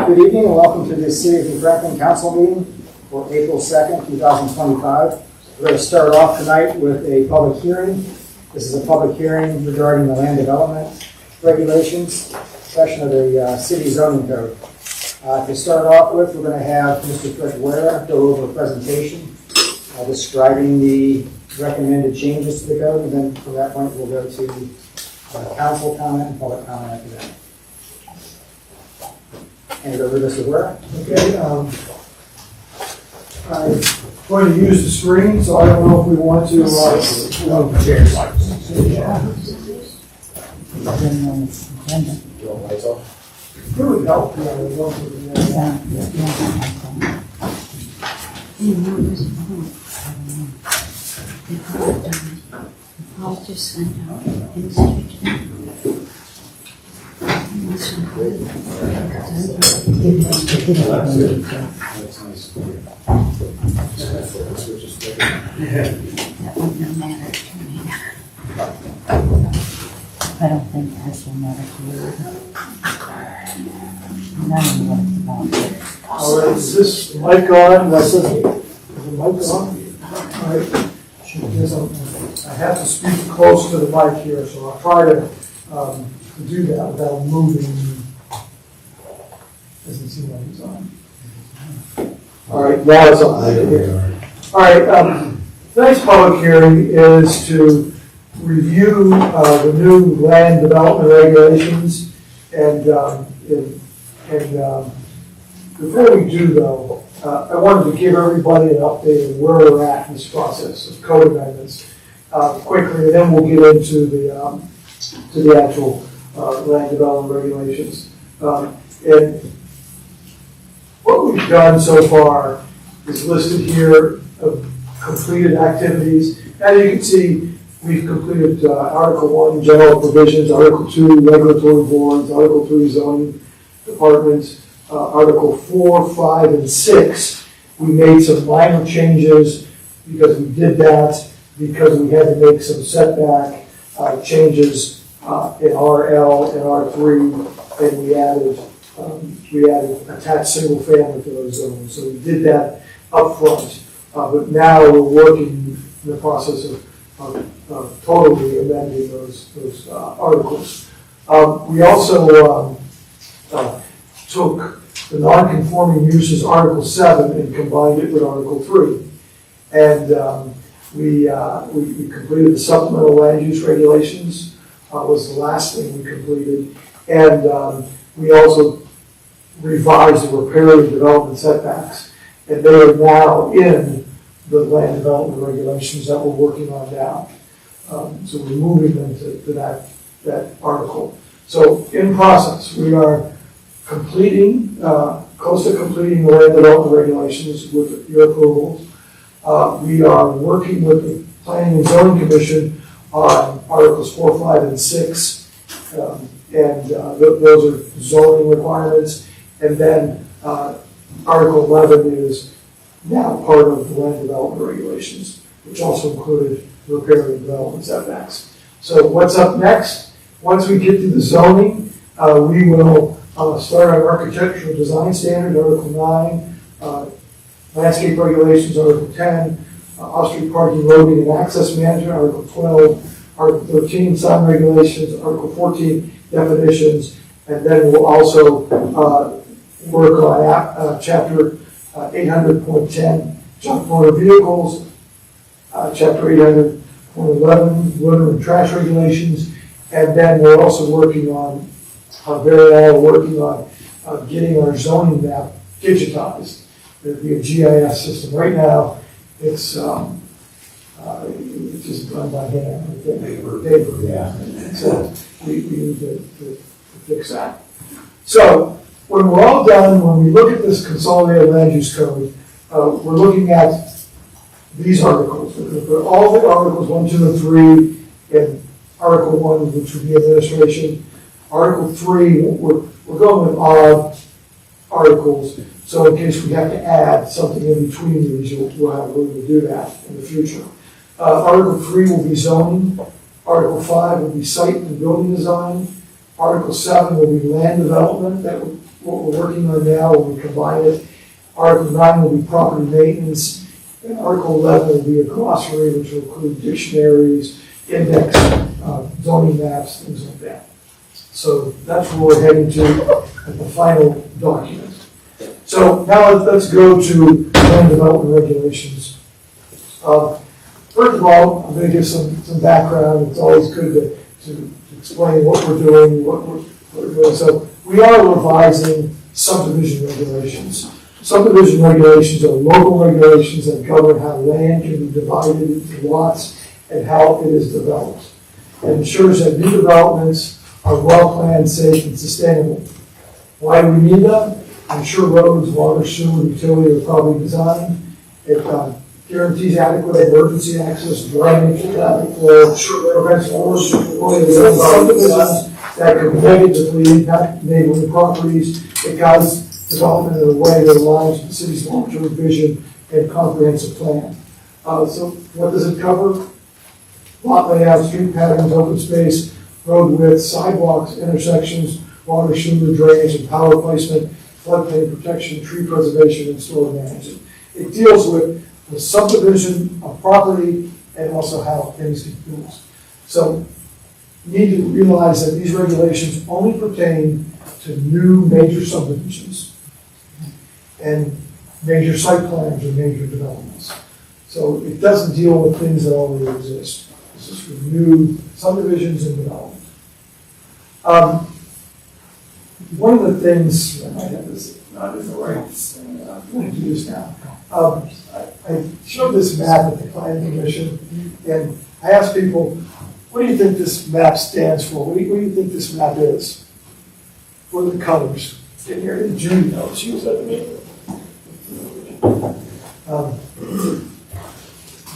Good evening and welcome to the City of New Franklin Council meeting for April 2nd, 2025. We're going to start off tonight with a public hearing. This is a public hearing regarding the land development regulations section of the city zoning code. To start off with, we're going to have Mr. Fred Guerra go over a presentation describing the recommended changes to the code, and then from that point we'll go to council comment and public comment after that. Hand it over to Mr. Guerra. Okay, I'm going to use the screen, so I don't know if we want to. It would help. I'll just send out and switch it out. That would no matter to me. I don't think this will matter to you. None of what it's about. All right, is this mic on? Is the mic on? All right. I have to speak close to the mic here, so I'll try to do that without moving. Doesn't seem like he's on. All right, now it's on. All right, tonight's public hearing is to review the new land development regulations, and before we do though, I wanted to give everybody an update of where we're at in this process of code amendments quickly, and then we'll get into the actual land development regulations. And what we've done so far is listed here of completed activities. As you can see, we've completed Article 1, general provisions, Article 2, regulatory boards, Article 3, zoning departments, Article 4, 5, and 6. We made some minor changes because we did that because we had to make some setback changes in RL and R3, and we added attached single family to those zones. So we did that up front, but now we're working in the process of totally amending those articles. We also took the non-conforming uses Article 7 and combined it with Article 3. And we completed the supplemental land use regulations, was the last thing we completed. And we also revised the riparian development setbacks. And they are now in the land development regulations that we're working on now. So we're moving them to that article. So in process, we are completing, close to completing the land development regulations with your approval. We are working with the Planning and Zoning Commission on Articles 4, 5, and 6. Those are zoning requirements. And then Article 11 is now part of the land development regulations, which also included riparian development setbacks. So what's up next? Once we get to the zoning, we will start our architectural design standard, Article 9, landscape regulations, Article 10, off-street parking, loading, and access management, Article 12, Article 13, sign regulations, Article 14, definitions, and then we'll also work on Chapter 800.10, junk motor vehicles, Chapter 800.11, litter and trash regulations, and then we're also working on, getting our zoning map digitized. There'd be a GIS system. Right now, it's just done by hand. Paper. Yeah. So we need to fix that. So when we're all done, when we look at this consolidated land use code, we're looking at these articles. We're going to put all the articles 1, 2, and 3 in Article 1, which would be administration. Article 3, we're going with odd articles. So in case we have to add something in between these, we'll have room to do that in the future. Article 3 will be zoning. Article 5 will be site and building design. Article 7 will be land development. That what we're working on now, when we combine it. Article 9 will be property maintenance, and Article 11 will be a glossary, which will include dictionaries, index, zoning maps, things like that. So that's where we're heading to at the final document. So now let's go to land development regulations. First of all, I'm going to give some background. It's always good to explain what we're doing, what we're doing. So we are revising subdivision regulations. Subdivision regulations are local regulations that govern how land can be divided into lots and how it is developed. It ensures that new developments are well-planned, safe, and sustainable. Why do we need them? Ensure roads, water, sewer, utility are properly designed. It guarantees adequate emergency access, drainage, traffic flow, prevents subdivisions that could negatively impact neighboring properties. It guides development in a way that aligns with the city's long-term vision and comprehensive plan. So what does it cover? Lot layout, street patterns, open space, road width, sidewalks, intersections, water, sewer, drainage, and power placement, floodplain protection, tree preservation, and storm management. It deals with the subdivision of property and also how things get built. So you need to realize that these regulations only pertain to new major subdivisions and major site plans or major developments. So it doesn't deal with things that already exist. This is for new subdivisions and development. One of the things, I might have this not in the right, I'm going to do this now. I showed this map at the planning commission, and I asked people, what do you think this map stands for? What do you think this map is? What are the colors? In here, and Judy knows, she was at the meeting.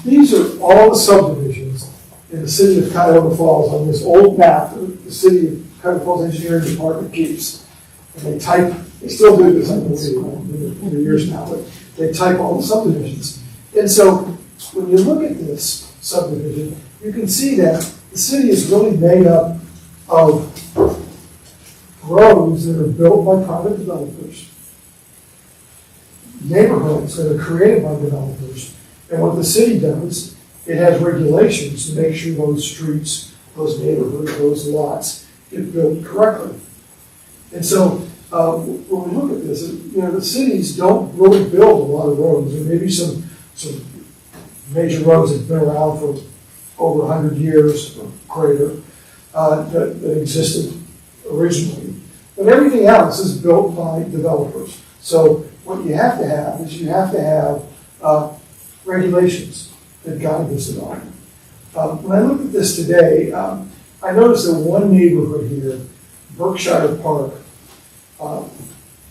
These are all the subdivisions in the city of Cuyahoga Falls on this old map that the city of Cuyahoga Falls Engineering Department keeps. And they still do this, I believe, in years now, but they type all the subdivisions. And so when you look at this subdivision, you can see that the city is really made up of roads that are built by private developers, neighborhoods that are created by developers, and what the city does, it has regulations to make sure those streets, those neighborhoods, those lots get built correctly. And so when we look at this, the cities don't really build a lot of roads. There may be some major roads that have been around for over 100 years or greater that existed originally. But everything else is built by developers. So what you have to have is regulations that guide this development. When I look at this today, I noticed that one neighborhood here, Berkshire Park,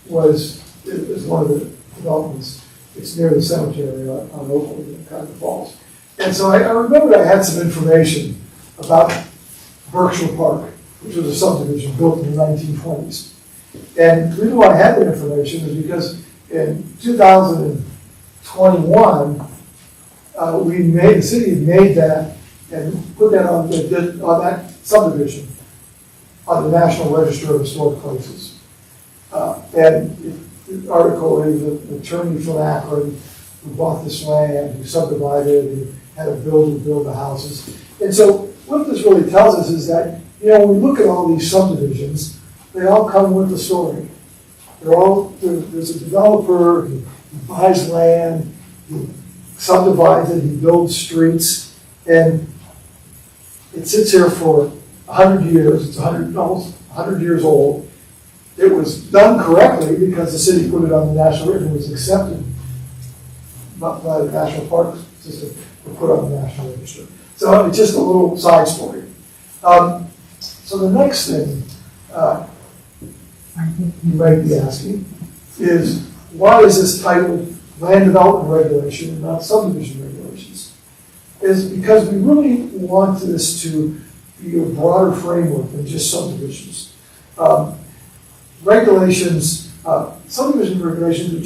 is one of the developments. It's near the cemetery on Oakland in Cuyahoga Falls. And so I remembered I had some information about Berkshire Park, which was a subdivision built in the 1920s. And the reason why I had that information is because in 2021, the city had made that and put that on that subdivision on the National Register of Historic Places. And the article is an attorney from Akron who bought this land, who subdivided it, who had a builder build the houses. And so what this really tells us is that, when we look at all these subdivisions, they all come with a story. There's a developer, he buys land, he subdivides it, he builds streets, and it sits here for 100 years. It's almost 100 years old. It was done correctly because the city put it on the national register. It was accepted by the National Park System to put on the national register. So it's just a little side story. So the next thing you might be asking is, why is this titled Land Development Regulation and not Subdivision Regulations? Is because we really want this to be a broader framework than just subdivisions. Regulations, subdivision regulations are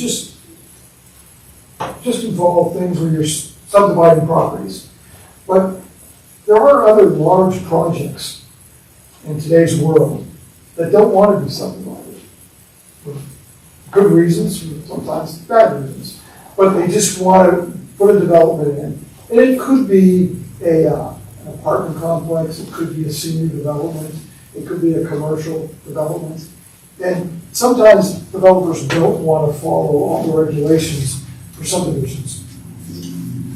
just involve things where you're subdividing properties. But there are other large projects in today's world that don't want to be subdivided. for good reasons, for sometimes bad reasons, but they just want to put a development in. And it could be an apartment complex, it could be a senior development, it could be a commercial development. And sometimes developers don't want to follow all the regulations for subdivisions.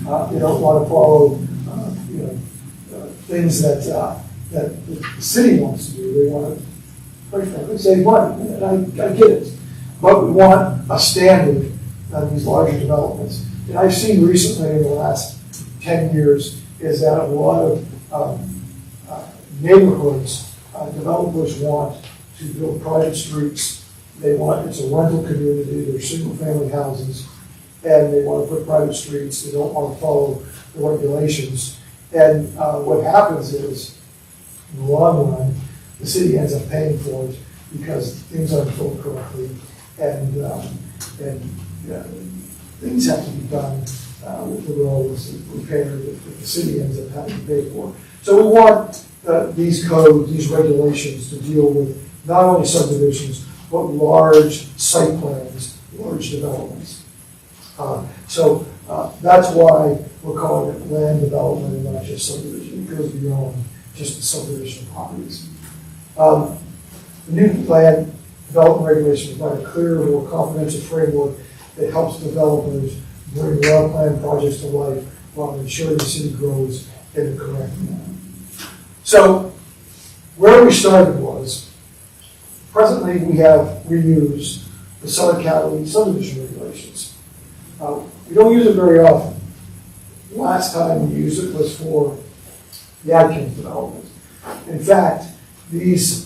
They don't want to follow, things that the city wants to do. They want to, quite frankly, save money, and I get it. But we want a standard on these larger developments. And I've seen recently in the last 10 years is that a lot of neighborhoods, developers want to build private streets. It's a rental community, they're single-family houses, and they want to put private streets. They don't want to follow the regulations. And what happens is, in the long run, the city ends up paying for it because things aren't built correctly, and things have to be done with the roads, repair that the city ends up having to pay for. So we want these codes, these regulations to deal with not only subdivisions, but large site plans, large developments. So that's why we're calling it land development and not just subdivision. It goes beyond just the subdivision properties. The new land development regulations provide a clearer, more comprehensive framework that helps developers bring well-planned projects to life while ensuring the city grows in the correct manner. So where we started was, presently we have reused the Summit County subdivision regulations. We don't use it very often. Last time we used it was for the Adkins development. In fact, these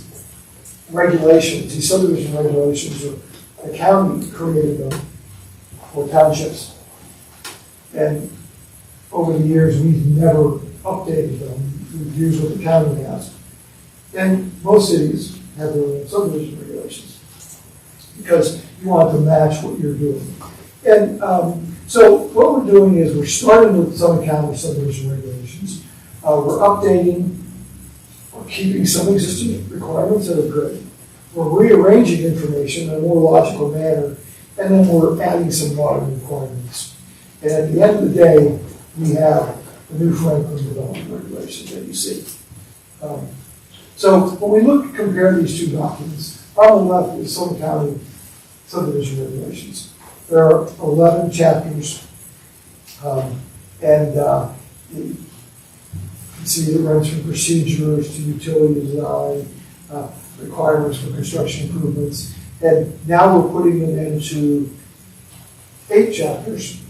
regulations, these subdivision regulations, the county created them for townships. And over the years, we've never updated them. We've used what the county has. And most cities have their own subdivision regulations because you want to match what you're doing. And so what we're doing is we're starting with Summit County subdivision regulations. We're updating or keeping some existing requirements that are good. We're rearranging information in a more logical manner, and then we're adding some modern requirements. And at the end of the day, we have the new Franklin development regulations that you see. So when we compare these two documents, on the left is Summit County subdivision regulations. There are 11 chapters, and you can see it runs from procedures to utility design, requirements for construction improvements, and now we're putting them into 8 chapters,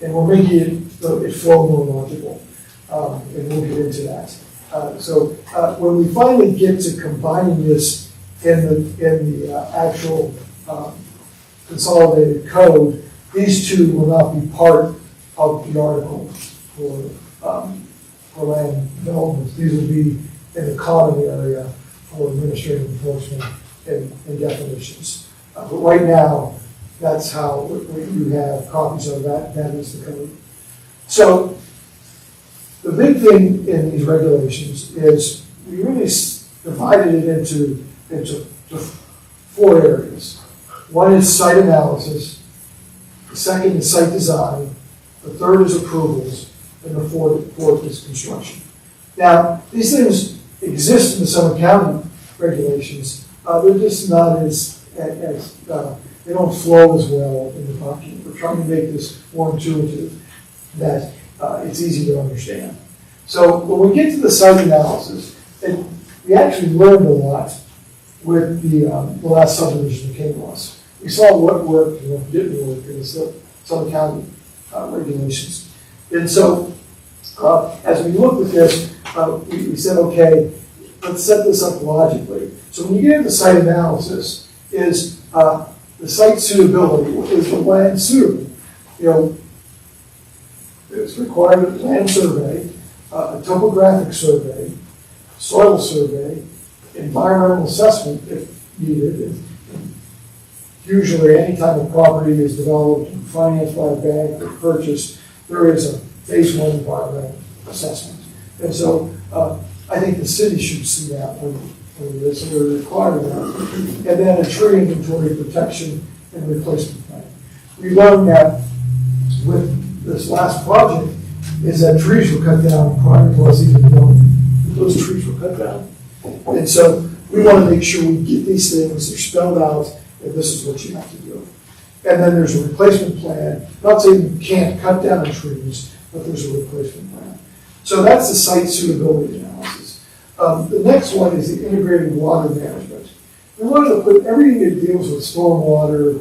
and we're making it flow more logical, and we'll get into that. So when we finally get to combining this in the actual consolidated code, these two will not be part of the article for land development. These will be in the common area for administrative enforcement and definitions. But right now, that's how you have copies of that. That is the code. So the big thing in these regulations is we really divided it into 4 areas. One is site analysis, the second is site design, the third is approvals, and the fourth is construction. Now, these things exist in the Summit County regulations. They're just not as they don't flow as well in the document. We're trying to make this more intuitive, that it's easy to understand. So when we get to the site analysis, and we actually learned a lot with the last subdivision that came to us. We saw what worked and what didn't work in the Summit County regulations. And so as we looked at this, we said, okay, let's set this up logically. So when you get into site analysis, is the site suitability, is the land suitable? It's required a land survey, a topographic survey, soil survey, environmental assessment if needed. Usually any time a property is developed and financed by a bank or purchased, there is a phase 1 environmental assessment. And so I think the city should see that when So we're requiring that. And then a tree inventory protection and replacement plan. We learned that with this last project is that trees were cut down prior to us even knowing that those trees were cut down. And so we want to make sure we get these things, they're spelled out, and this is what you have to do. And then there's a replacement plan, not saying you can't cut down trees, but there's a replacement plan. So that's the site suitability analysis. The next one is the integrated water management. We wanted to put everything that deals with stormwater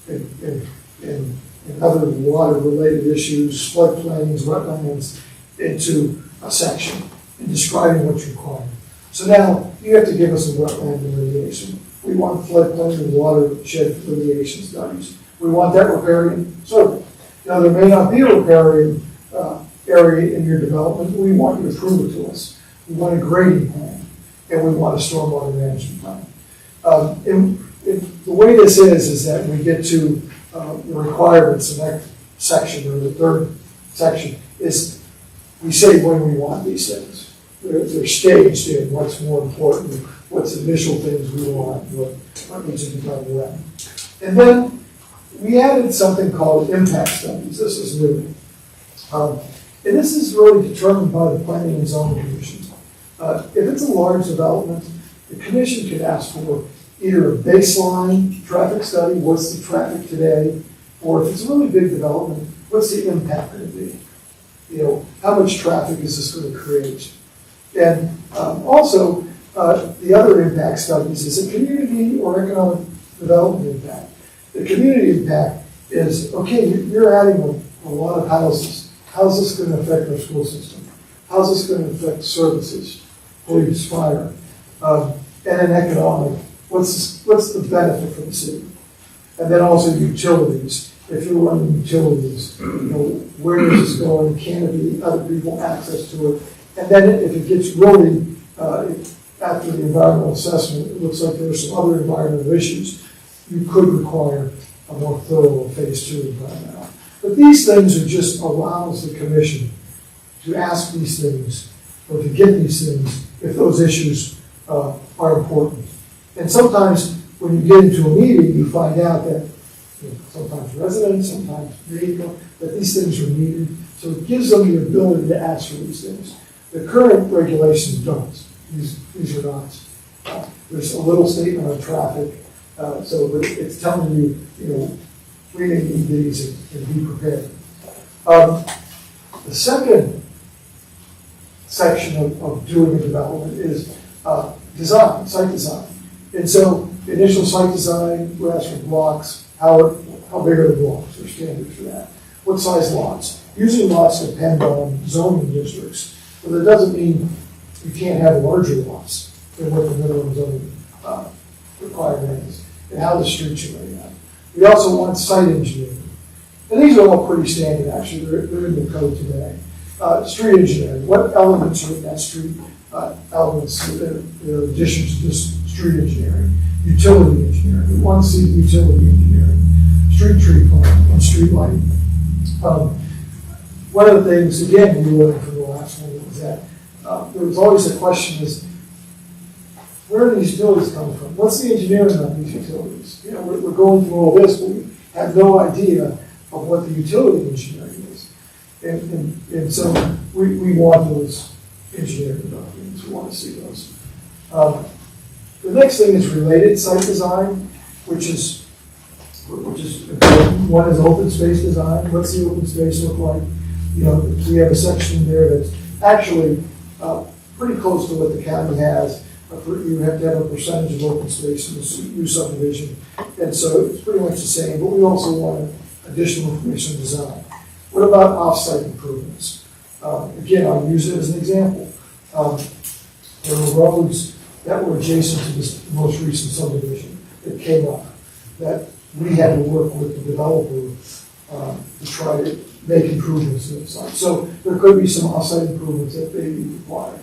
and other water-related issues, floodplains, wetlands, into a section and describing what's required. So now you have to give us a wetland delineation. We want floodplain and watershed delineation studies. We want that riparian survey. Now, there may not be a riparian area in your development, but we want you to prove it to us. We want a grading plan, and we want a stormwater management plan. And the way this is that we get to the requirements, the next section, or the third section, is we say when we want these things. They're staged in what's more important, what's initial things we want, what needs to be done when. And then we added something called impact studies. This is new. And this is really determined by the Planning and Zoning Commission. If it's a large development, the commission could ask for either a baseline traffic study, what's the traffic today, or if it's a really big development, what's the impact going to be? You know, how much traffic is this going to create? And also, the other impact studies is a community or economic development impact. The community impact is, okay, you're adding a lot of houses. How's this going to affect our school system? How's this going to affect services, police, fire? And then economic, what's the benefit for the city? And then also utilities. If you're running utilities, you know, where is this going? Can it be other people access to it? And then if it gets really, after the environmental assessment, it looks like there's some other environmental issues, you could require a more thorough phase 2 environmental. But these things are just allows the commission to ask these things or to get these things if those issues are important. And sometimes when you get into a meeting, you find out that sometimes residents, sometimes legal, that these things are needed. So it gives them the ability to ask for these things. The current regulations don't. These are not. There's a little statement on traffic, so it's telling you, you know, we may need these and be prepared. The second section of doing a development is design, site design. And so initial site design, we ask for blocks. How big are the blocks? There's standards for that. What size lots? Usually lots depend on zoning districts. But it doesn't mean you can't have larger lots than what the minimum zoning requirement is, and how the streets are laid out. We also want site engineering. And these are all pretty standard, actually. They're in the code today. Street engineering. What elements are in that street? Elements in addition to just street engineering. Utility engineering. We want to see utility engineering. Street tree plan and street lighting. One of the things, again, we learned from the last one is that there was always a question is, where are these utilities coming from? What's the engineering on these utilities? You know, we're going through all this, but we have no idea of what the utility engineering is. And so we want those engineering documents. We want to see those. The next thing is related site design, which is important. One is open space design. What's the open space look like? You know, we have a section there that's actually pretty close to what the county has. You have to have a percentage of open space in the new subdivision. And so it's pretty much the same, but we also want additional information on design. What about off-site improvements? Again, I'll use it as an example. There were roads that were adjacent to this most recent subdivision that came up that we had to work with the developer to try to make improvements to the site. So there could be some off-site improvements that may be required.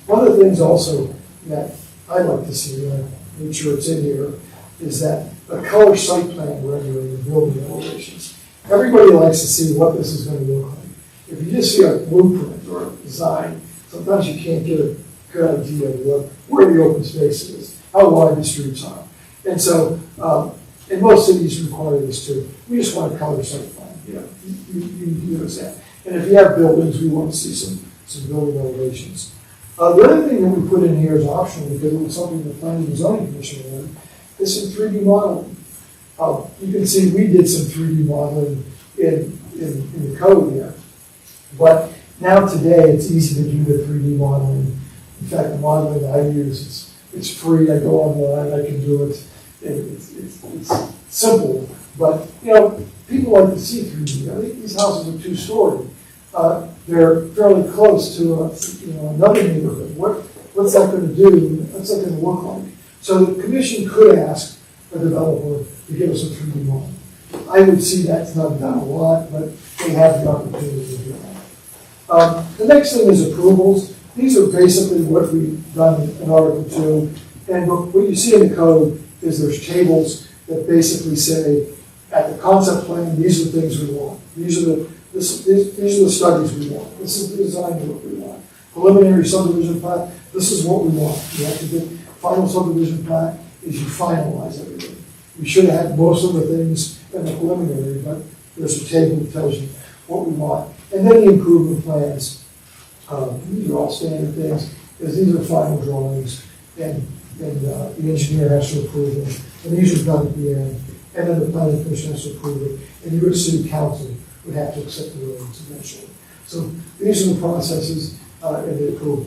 One of the things also that I'd like to see, and I make sure it's in here, is that a color site plan rendering of building elevations. Everybody likes to see what this is going to look like. If you just see a blueprint or a design, sometimes you can't get good idea of where the open space is, how wide the streets are. And so, and most cities require this too. We just want a color site plan, you notice that. And if you have buildings, we want to see some building elevations. The other thing that we put in here is optional because it was something the Planning and Zoning Commission wanted, is some 3D modeling. You can see we did some 3D modeling in the code here. But now today, it's easy to do the 3D modeling. In fact, the modeling I use, it's free. I go online, I can do it. It's simple, but people like to see 3D. I think these houses are 2-story. They're fairly close to another neighborhood. What's that going to do? What's that going to look like? So the commission could ask a developer to give us a 3D model. I would see that's not done a lot, but they have the opportunity to do that. The next thing is approvals. These are basically what we've done in Article 2. And what you see in the code is there's tables that basically say, at the concept plan, these are the things we want. These are the studies we want. This is the design work we want. Preliminary subdivision plan, this is what we want. You have to get final subdivision plan is you finalize everything. We should have had most of the things in the preliminary, but there's a table that tells you what we want. And then the improvement plans, these are all standard things, because these are final drawings, and the engineer has to approve them, and these are done at the end, and then the planning commission has to approve it, and your city council would have to accept the roads eventually. So these are the processes in the approval.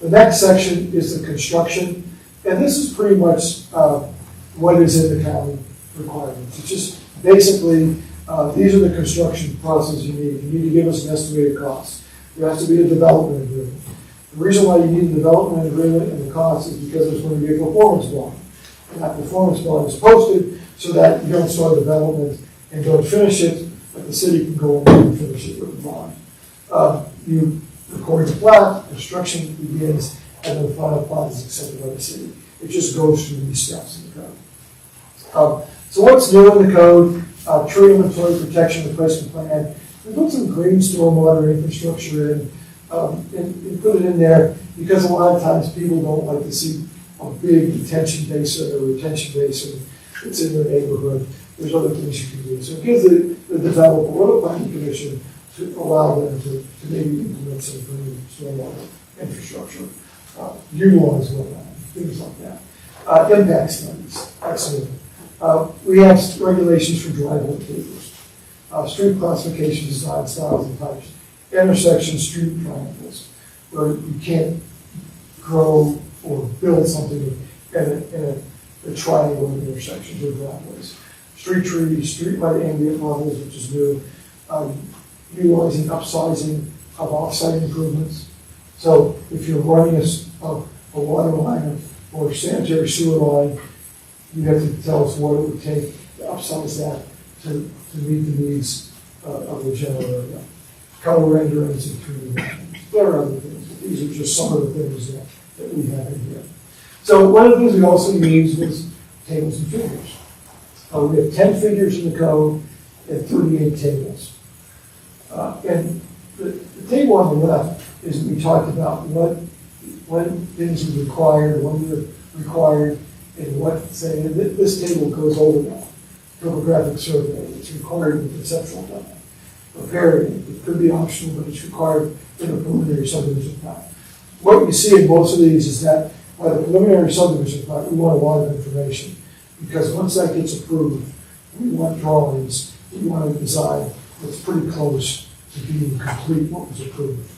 The next section is the construction, and this is pretty much what is in the county requirements. It's just basically, these are the construction processes you need. You need to give us an estimated cost. There has to be a development agreement. The reason why you need a development agreement and the cost is because there's going to be a performance bond. And that performance bond is posted so that you don't start development and don't finish it, but the city can go in and finish it with the bond. You record the plat, construction begins, and then the final plat is accepted by the city. It just goes through these steps in the code. So what's new in the code? Tree inventory protection replacement plan. We put some green stormwater infrastructure in, and put it in there because a lot of times people don't like to see a big detention basin or retention basin that's in their neighborhood. There's other things you can do. So it gives the developer or the planning commission to allow them to maybe implement some green stormwater infrastructure, utilize wetland, things like that. Impact studies, excellent. We have regulations for driveway pavers, street classification, design styles and types, intersection street triangles, where you can't grow or build something in a triangle of intersections or driveways. Street trees, street light ambient levels, which is new, utilizing upsizing of offsite improvements. So if you're running a water line or sanitary sewer line, you have to tell us what it would take to upsize that to meet the needs of the general area. Color renderings and 3D renderings. There are other things, but these are just some of the things that we have in here. So one of the things we also used was tables and figures. We have 10 figures in the code and 38 tables. And the table on the left is we talked about when things are required, when they're required, and what, say, this table goes over that. Topographic survey, it's required in the conceptual plan. Preparing, it could be optional, but it's required in the preliminary subdivision plan. What you see in most of these is that by the preliminary subdivision plan, we want a lot of information. Because once that gets approved, we want drawings, we want a design that's pretty close to being complete what was approved.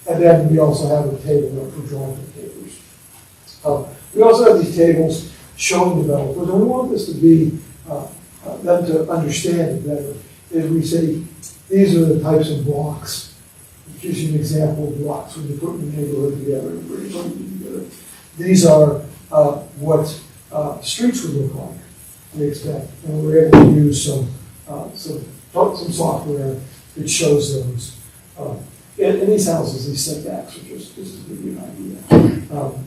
And then we also have a table for drawing the papers. We also have these tables showing developers, and we want this to be, them to understand it better, is we say, these are the types of blocks. It gives you an example of blocks when you put your neighborhood together and bring something together. These are what streets would look like, we expect. And we're able to use some software that shows those. In these houses, these setbacks are just to give you an idea.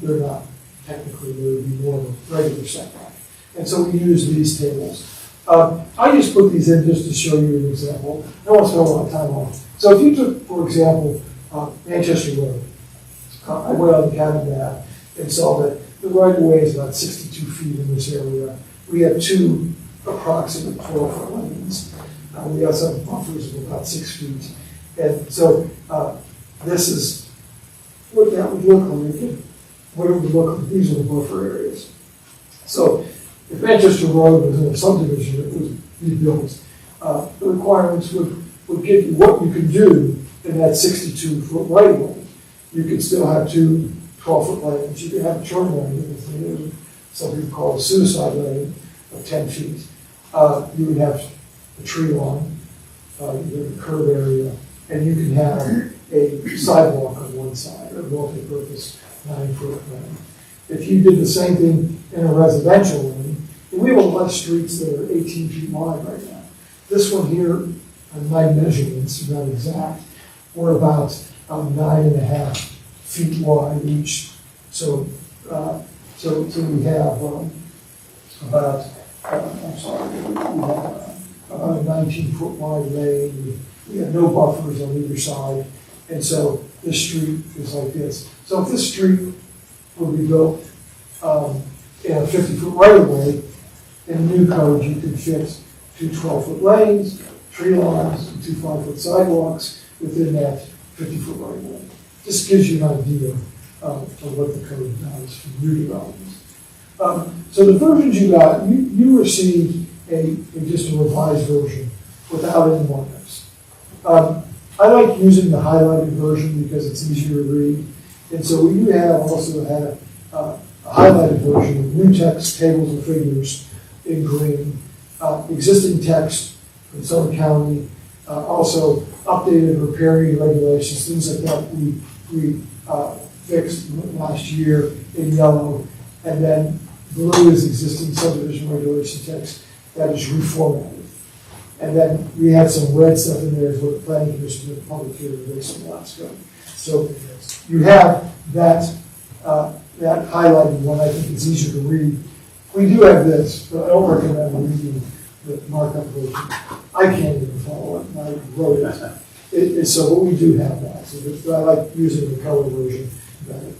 They're not technically, they would be more of a regular setback. And so we use these tables. I just put these in just to show you an example. I don't want to spend a lot of time on it. So if you took, for example, Manchester Road, I went on the county map and saw that the right-of-way is about 62 feet in this area. We have two approximate 12-foot lanes. We also have buffers of about 6 feet. And so this is what that would look like. What it would look like. These are the buffer areas. So if Manchester Road was in a subdivision that was rebuilt, the requirements would give you what you could do in that 62-foot right-of-way. You could still have two 12-foot lanes. You could have a turn lane, some people call it a suicide lane of 10 feet. You would have a tree line, you have a curb area, and you can have a sidewalk on one side, a multi-purpose 9-foot lane. If you did the same thing in a residential lane, and we have a lot of streets that are 18 feet wide right now. This one here, on my measurements, not exact, we're about 9.5 feet wide each. So we have about a 19-foot wide lane. We have no buffers on either side, and so this street is like this. So if this street would be built in a 50-foot right-of-way, in the new code, you could fit two 12-foot lanes, tree lines, and two 5-foot sidewalks within that 50-foot right-of-way. This gives you an idea of what the code does for new developments. So the versions you got, you received just a revised version without any markups. I like using the highlighted version because it's easier to read. And so we also have a highlighted version with new text, tables, and figures in green, existing text from Suffolk County, also updated riparian regulations, things like that we fixed last year in yellow, and then blue is existing subdivision regulation text that is reformatted. And then we had some red stuff in there for the planning commission and the public hearing based on last go. So you have that highlighted one. I think it's easier to read. We do have this, but I don't recommend reading the markup version. I can't even follow it. I wrote it. So we do have that. So I like using the color version better.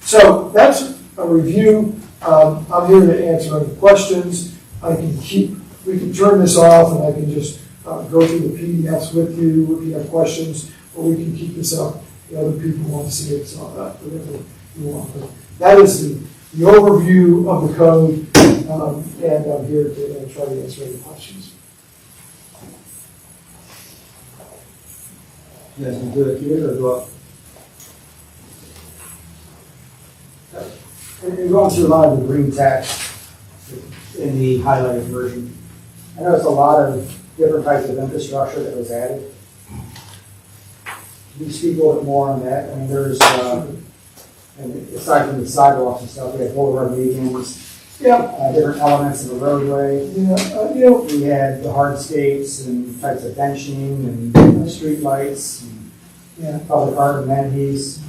So that's a review. I'm here to answer any questions. We can turn this off and I can just go through the PDFs with you if you have questions, or we can keep this up. The other people want to see it, so whatever you want. But that is the overview of the code, and I'm here to try to answer any questions. You guys can do it here or go up? You're going through a lot of the green text in the highlighted version. I noticed a lot of different types of infrastructure that was added. Can you speak a little bit more on that? I mean, there's, and aside from the sidewalks and stuff, we had boulevard medians, different elements of the roadway. We had the hardscapes and types of benching and street lights, and public art amenities.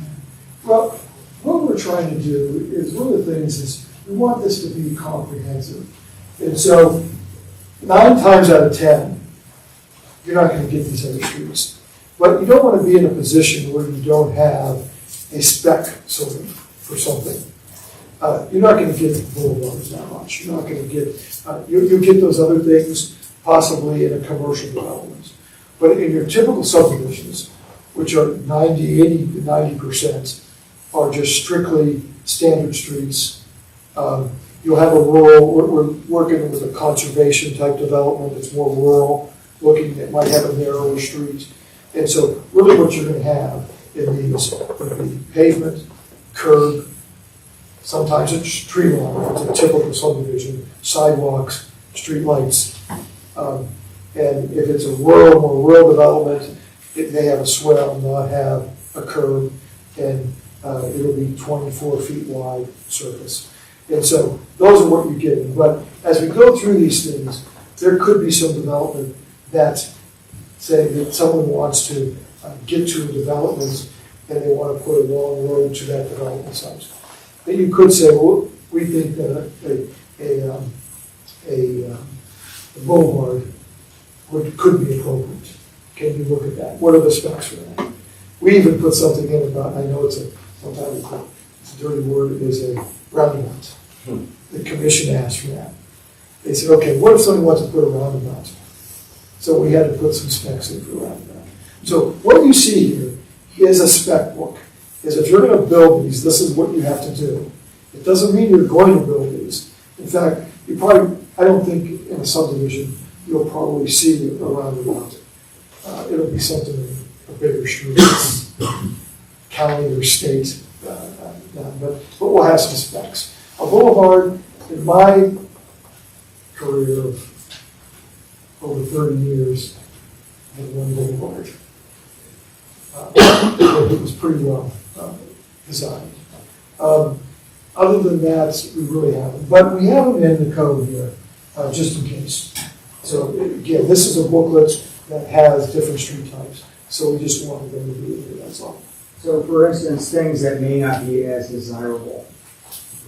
Well, what we're trying to do is, one of the things is, we want this to be comprehensive. And so, 9 times out of 10, you're not going to get these other streets. But you don't want to be in a position where you don't have a spec sort of for something. You're not going to get boulevards that much. You're not going to get, you'll get those other things possibly in a commercial development. But in your typical subdivisions, which are 80 to 90%, are just strictly standard streets. You'll have a rural, we're working with a conservation type development that's more rural, looking at, might have a narrower street. And so really what you're going to have in these would be pavement, curb, sometimes it's tree line, it's a typical subdivision, sidewalks, street lights. And if it's a more rural development, it may have a swell, not have a curb, and it'll be 24 feet wide surface. And so those are what you're getting. But as we go through these things, there could be some development that, say that someone wants to get to a development and they want to put a long road to that development site. Then you could say, well, we think that a boulevard could be appropriate. Can you look at that? What are the specs for that? We even put something in about, I know it's sometimes it's a dirty word, is a roundabout. The commission asked for that. They said, okay, what if somebody wants to put a roundabout? So we had to put some specs in for a roundabout. So what you see here is a spec book. Is if you're going to build these, this is what you have to do. It doesn't mean you're going to build these. In fact, you probably, I don't think in a subdivision, you'll probably see a roundabout. It'll be something in a bigger street, county or state, but we'll have some specs. A boulevard, in my career of over 30 years, I had one boulevard. It was pretty well designed. Other than that, we really haven't. But we have them in the code here, just in case. So again, this is a booklet that has different street types. So we just wanted them to be in here, that's all. So for instance, things that may not be as desirable,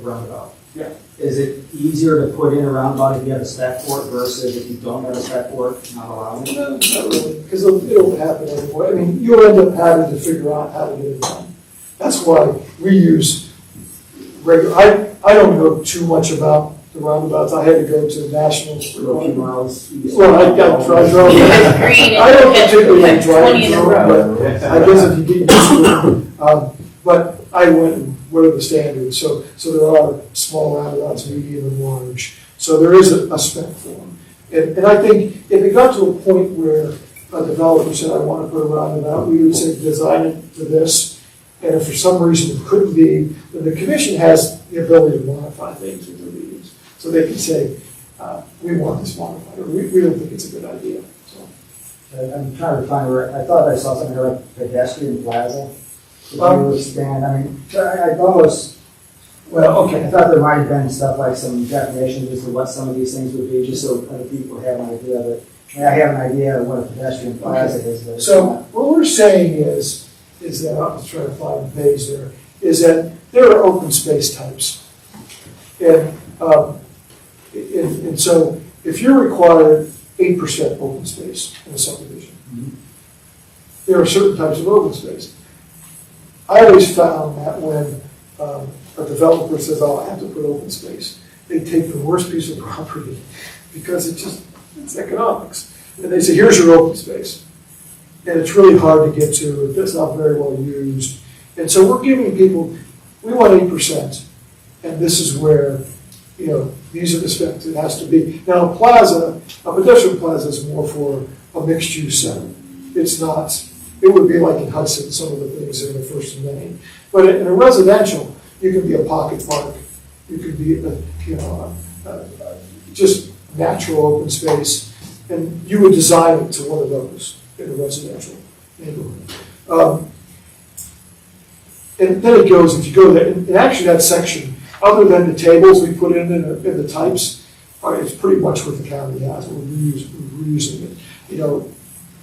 roundabout. Yeah. Is it easier to put in a roundabout if you have a spec for it versus if you don't have a spec for it, not allowing it? No, not really, because it'll happen anyway. I mean, you'll end up having to figure out how to get it done. That's why we use regular, I don't know too much about the roundabouts. I had to go to the national. A few miles. Well, I got drive through. I don't particularly drive through, but I guess if you get used to it. But I went, what are the standards? So there are small roundabouts, medium and large. So there is a spec for them. And I think if it got to a point where a developer said, I want to put a roundabout, we would say design it to this. And if for some reason it couldn't be, then the commission has the ability to modify things with their meetings. So they can say, we want this modified, or we don't think it's a good idea. So I'm trying to find where, I thought I saw something like pedestrian plaza. Could you expand? I mean, I thought it was, well, okay, I thought there might have been stuff like some definitions as to what some of these things would be, just so other people have an idea of it. I mean, I have an idea of what a pedestrian plaza is. But So what we're saying is that, I'll try to find the page there, is that there are open space types. And so if you're required 8% open space in a subdivision, there are certain types of open space. I always found that when a developer says, oh, I have to put open space, they take the worst piece of property because it's economics. And they say, here's your open space. And it's really hard to get to, it's not very well used. And so we're giving people, we want 8%. And this is where, these are the specs it has to be. Now, a pedestrian plaza is more for a mixed use center. It's not, it would be like in Hudson, some of the things in the First and Main. But in a residential, you can be a pocket park. You could be, just natural open space. And you would design it to one of those in a residential neighborhood. And then it goes, if you go there, and actually that section, other than the tables we put in the types, it's pretty much what the county has. We're reusing it.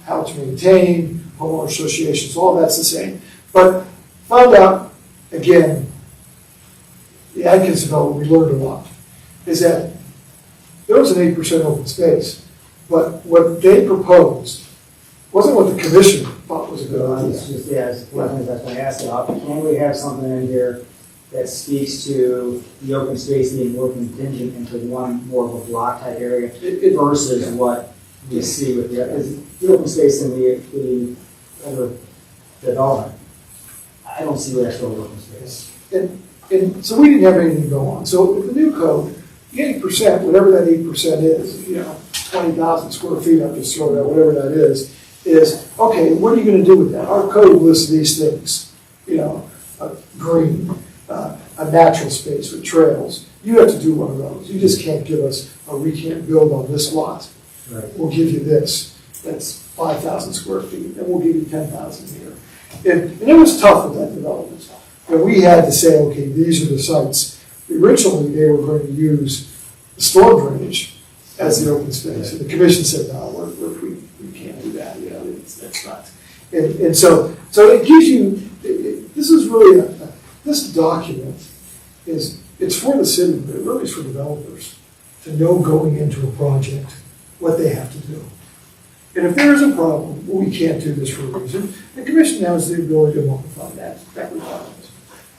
How to maintain, homeowner associations, all that's the same. But found out, again, the Adkins development, we learned a lot, is that there was an 8% open space, but what they proposed wasn't what the commission thought was a good idea. It's just, yeah, it's one of the things I was going to ask about. Can we have something in here that speaks to the open space being more contingent into one more of a block type area versus what we see with the open space in the other development? I don't see where that's really open space. And so we didn't have anything to go on. So with the new code, the 8%, whatever that 8% is, 20,000 square feet, I'm just throwing out whatever that is okay, what are you going to do with that? Our code lists these things, green, a natural space with trails. You have to do one of those. You just can't give us, we can't build on this lot. Right. We'll give you this. That's 5,000 square feet, and we'll give you 10,000 here. And it was tough with that development. And we had to say, okay, these are the sites. Originally, they were going to use the storm drainage as the open space. And the commission said, no, we can't do that. That's not. And so it gives you, this is really, this document it's for the city, but it really is for developers to know going into a project what they have to do. And if there is a problem, we can't do this for a reason, the commission has the ability to modify that requirement.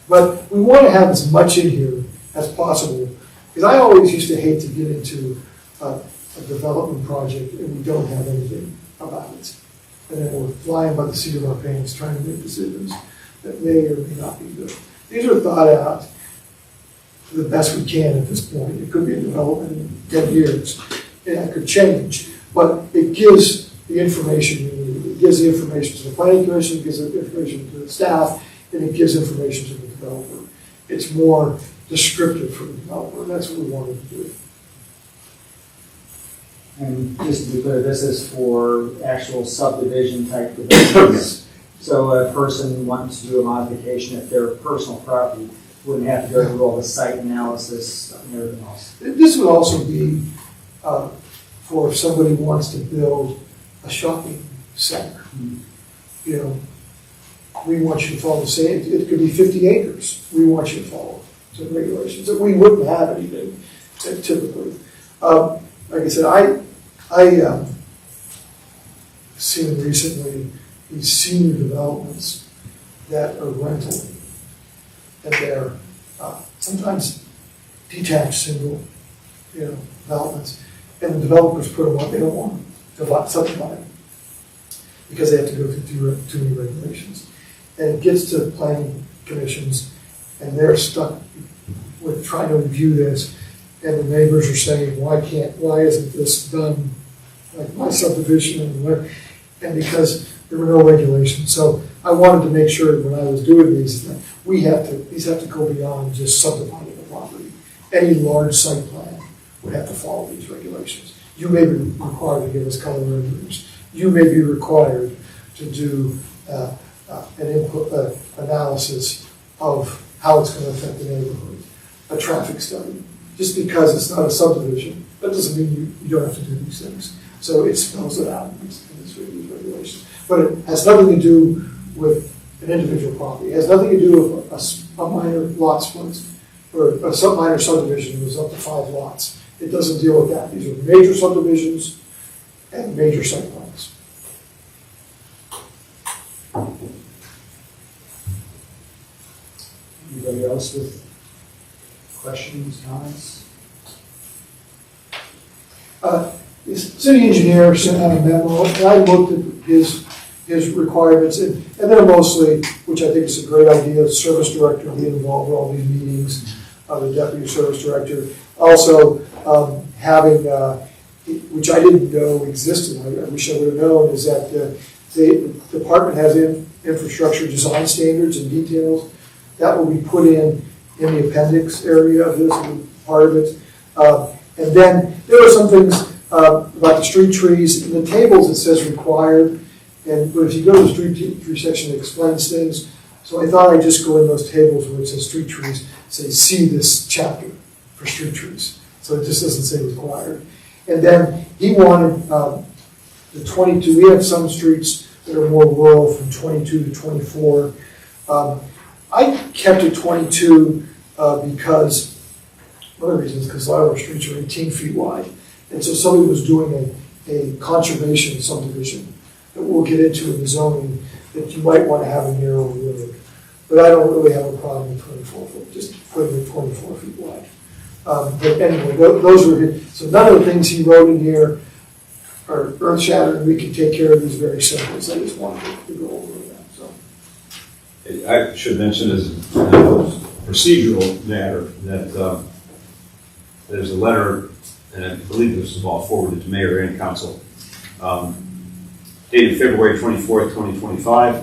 But we want to have as much in here as possible, because I always used to hate to get into a development project and we don't have anything about it. And then we're flying by the seat of our pants trying to make decisions that may or may not be good. These are thought out to the best we can at this point. It could be a development in 10 years, and that could change. But it gives the information you need. It gives the information to the planning commission, it gives the information to the staff, and it gives information to the developer. It's more descriptive for the developer, and that's what we wanted to do. And just to be clear, this is for actual subdivision type developments. So a person wants to do a modification at their personal property, wouldn't have to go through all the site analysis and everything else. This would also be for if somebody wants to build a shopping center. You know, we want you to follow the same, it could be 50 acres. We want you to follow some regulations. That we wouldn't have anything typically. Like I said, I seen recently these senior developments that are rental, and they're sometimes detached single, developments, and the developers put them up. They don't want to subdivide them because they have to go through too many regulations, and it gets to planning commissions, and they're stuck with trying to review this. And the neighbors are saying, why isn't this done like my subdivision? And because there were no regulations. So I wanted to make sure when I was doing these, that these have to go beyond just subdividing the property. Any large site plan would have to follow these regulations. You may be required to give us color renderings. You may be required to do an input analysis of how it's going to affect the neighborhood, a traffic study. Just because it's not a subdivision, that doesn't mean you don't have to do these things. So it spells it out in these regulations. But it has nothing to do with an individual property. It has nothing to do with a minor lot split or a minor subdivision that was up to 5 lots. It doesn't deal with that. These are major subdivisions and major site plans. Anybody else with questions, comments? The city engineer sent out a memo, and I looked at his requirements, and they're mostly, which I think is a great idea, service director be involved in all these meetings, the deputy service director. Also, having, which I didn't know existed, I wish I would have known, is that the department has infrastructure design standards and details that will be put in the appendix area of this, part of it. And then there are some things about the street trees. In the tables it says required, but if you go to the street tree section it explains things. So I thought I'd just go in those tables where it says street trees, say see this chapter for street trees. So it just doesn't say required. And then he wanted the 22, we have some streets that are more rural from 22 to 24. I kept it 22 because, one of the reasons, because a lot of our streets are 18 feet wide. And so somebody was doing a conservation subdivision that we'll get into in the zoning that you might want to have a narrow road. But I don't really have a problem with 24 foot, just putting it 24 feet wide. But anyway, those were good. So none of the things he wrote in here are earth shattering. We can take care of these very simple. So I just wanted to go over that. So I should mention as a procedural matter that there's a letter, and I believe this was all forwarded to mayor and council, dated February 24th, 2025.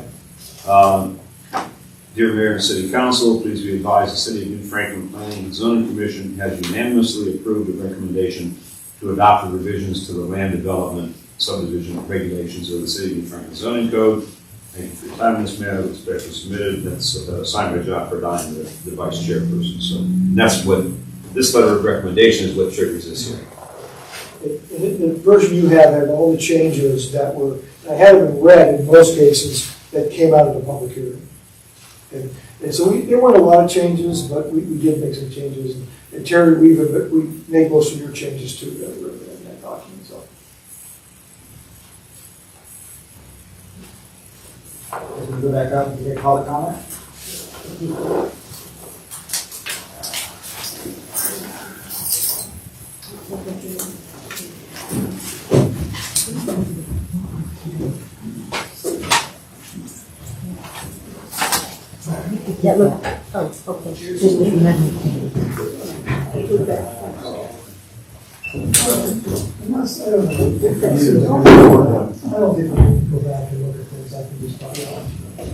Dear Mayor and City Council, please be advised the City of New Franklin Planning and Zoning Commission has unanimously approved a recommendation to adopt the revisions to the land development subdivision regulations of the City of New Franklin Zoning Code. Thank you for your time in this matter. It's specially submitted. That's signed by John Perdine, the vice chairperson. So that's what this letter of recommendation is. What triggers this hearing. The version you have had all the changes that were, I hadn't been read in most cases, that came out of the public hearing. And so there weren't a lot of changes, but we did make some changes. And Terry, we made most of your changes too that were in that document. So. As we go back up and take public comment. Yeah, look, oh, okay, just if you let me. I don't think we can go back and look at things, I can just talk about it.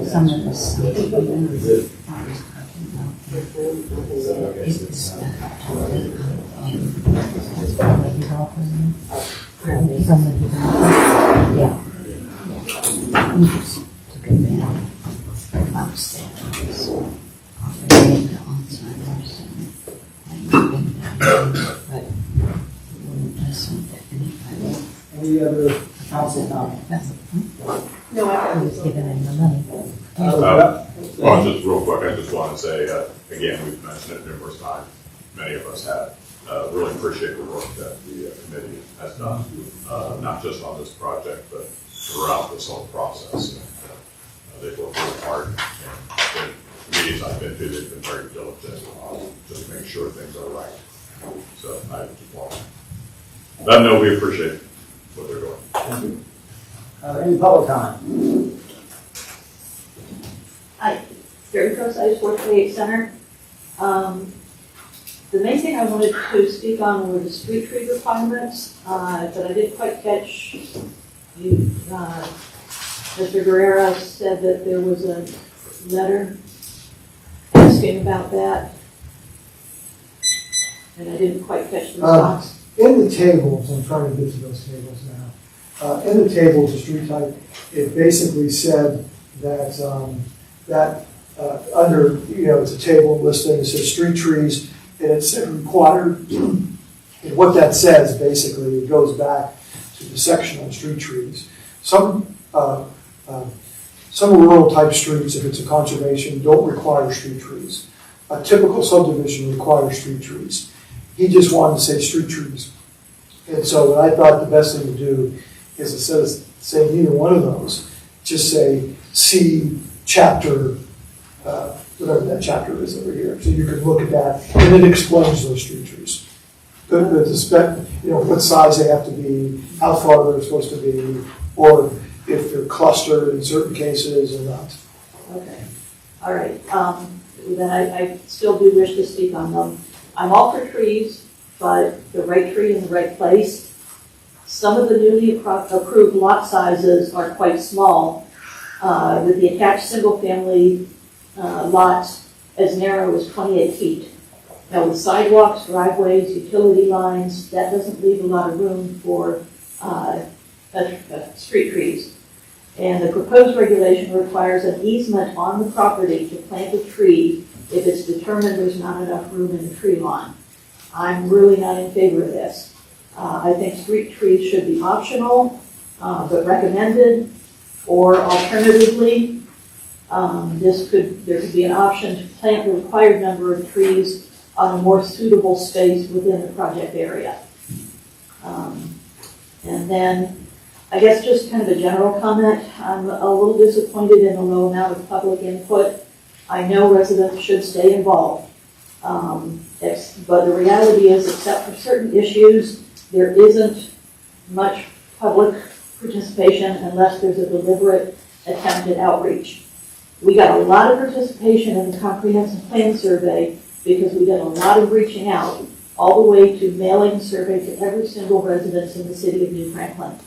Some of us. Yeah. Took it down upstairs. Already the Alzheimer's but that's not that anybody. Any other council comment? No, I was giving him the money. Well, just real quick, I just want to say, again, we've mentioned it numerous times, many of us have, really appreciate the work that the committee has done, not just on this project, but throughout this whole process. They've worked really hard, and the meetings I've been to, they've been very diligent, just to make sure things are right. So I just want to let them know we appreciate what they're doing. Thank you. Any public comment? Hi, Gary Croside, 428 Center. The main thing I wanted to speak on were the street tree requirements, but I didn't quite catch you. Mr. Guerrero said that there was a letter asking about that, and I didn't quite catch the response. In the tables, I'm trying to get to those tables now. In the tables, the street type, it basically said that, under, it's a table listing, it says street trees, and it said required. And what that says, basically, it goes back to the section on street trees. Some rural type streets, if it's a conservation, don't require street trees. A typical subdivision requires street trees. He just wanted to say street trees. And so I thought the best thing to do is, instead of saying either one of those, just say see chapter, whatever that chapter is over here. So you can look at that, and it explains those street trees. What size they have to be, how far they're supposed to be, or if they're clustered in certain cases or not. Okay, all right. Then I still do wish to speak on them. I'm all for trees, but the right tree in the right place. Some of the newly approved lot sizes are quite small, with the attached single-family lots as narrow as 28 feet. Now, with sidewalks, driveways, utility lines, that doesn't leave a lot of room for street trees. And the proposed regulation requires an easement on the property to plant a tree if it's determined there's not enough room in the tree line. I'm really not in favor of this. I think street trees should be optional, but recommended, or alternatively, there could be an option to plant the required number of trees on a more suitable space within the project area. And then, I guess just kind of a general comment, I'm a little disappointed in the low amount of public input. I know residents should stay involved. But the reality is, except for certain issues, there isn't much public participation unless there's a deliberate attempt at outreach. We got a lot of participation in the comprehensive plan survey because we did a lot of reaching out, all the way to mailing a survey to every single resident in the city of New Franklin.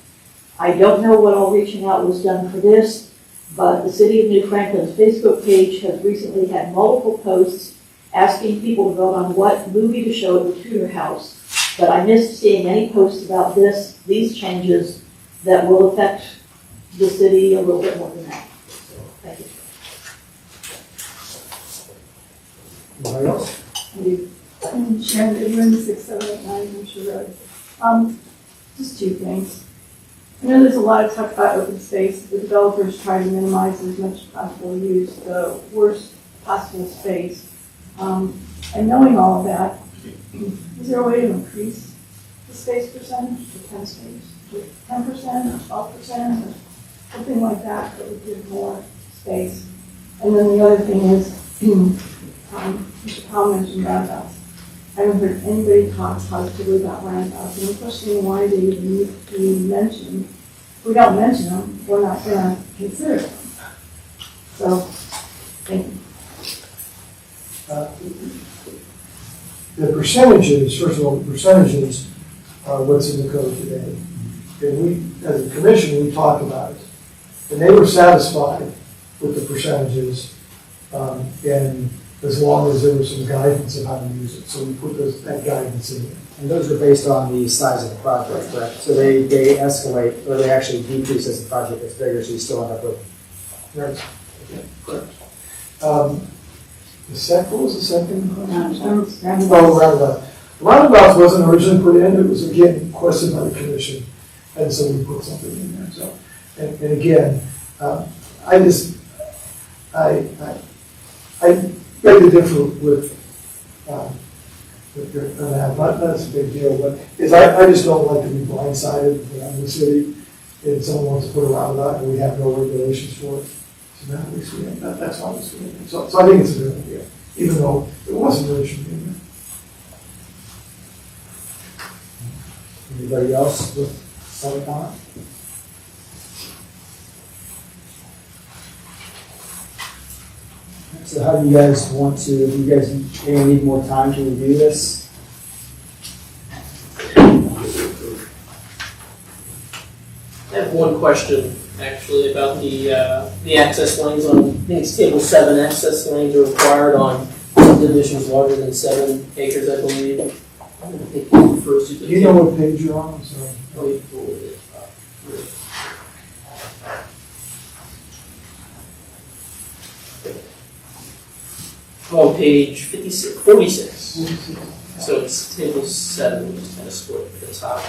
I don't know what all reaching out was done for this, but the City of New Franklin's Facebook page has recently had multiple posts asking people to vote on what movie to show at the Tudor House. But I missed seeing any posts about these changes that will affect the city a little bit more than that. So, thank you. Anybody else? Sharon Goodwin, 6789 Hampshire Road. Just two things. I know there's a lot of talk about open space. The developers try to minimize as much as possible, use the worst possible space. And knowing all of that, is there a way to increase the space percentage to 10%, 12%? something like that would give more space. And then the other thing is, Mr. Powell mentioned roundabouts. I haven't heard anybody talk positively about roundabouts, and the question why they even need to be mentioned. If we don't mention them, we're not gonna consider them. So, thank you. The percentages, first of all, the percentages are what's in the code today. And we, as a commission, we talked about it. And they were satisfied with the percentages, and as long as there was some guidance of how to use it. So we put that guidance in there. And those are based on the size of the project, correct? So they escalate, or they actually decrease as the project gets bigger, so you still end up with. Right. Okay, correct. What was the second question? Roundabouts. Oh, roundabout. Roundabouts wasn't originally put in, it was again requested by the commission, and so we put something in there, so. And again, I beg to differ with your, that's a big deal, but is I just don't like to be blindsided when I'm in the city, and someone wants to put a roundabout and we have no regulations for it. So now at least we have, that's why it's doing it. So I think it's a good idea, even though it wasn't originally in there. Anybody else with public comment? So how do you guys want to, do you guys need more time to review this? I have one question, actually, about the access lanes on, I think it's table 7, access lanes are required on subdivisions larger than 7 acres, I believe. I don't think it refers to the. Do you know what page you're on? I'm sorry. Let me pull it up. I'm on page 46. So it's table 7, which is kind of split at the top.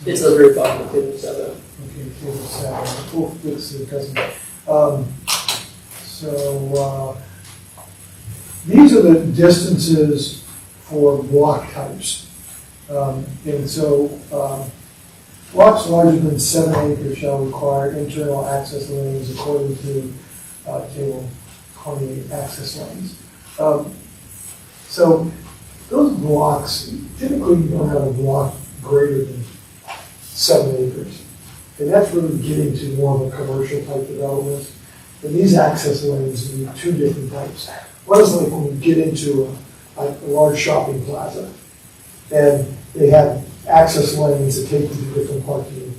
It's the very bottom of table 7. Okay, table 7. We'll fix it, doesn't. These are the distances for block types. And so, blocks larger than 7 acres shall require internal access lanes according to table 28 access lanes. So those blocks, typically you don't have a block greater than 7 acres. And that's really getting to more of a commercial type development. And these access lanes need 2 different types. One is like when you get into a large shopping plaza, and they have access lanes that take you to different parking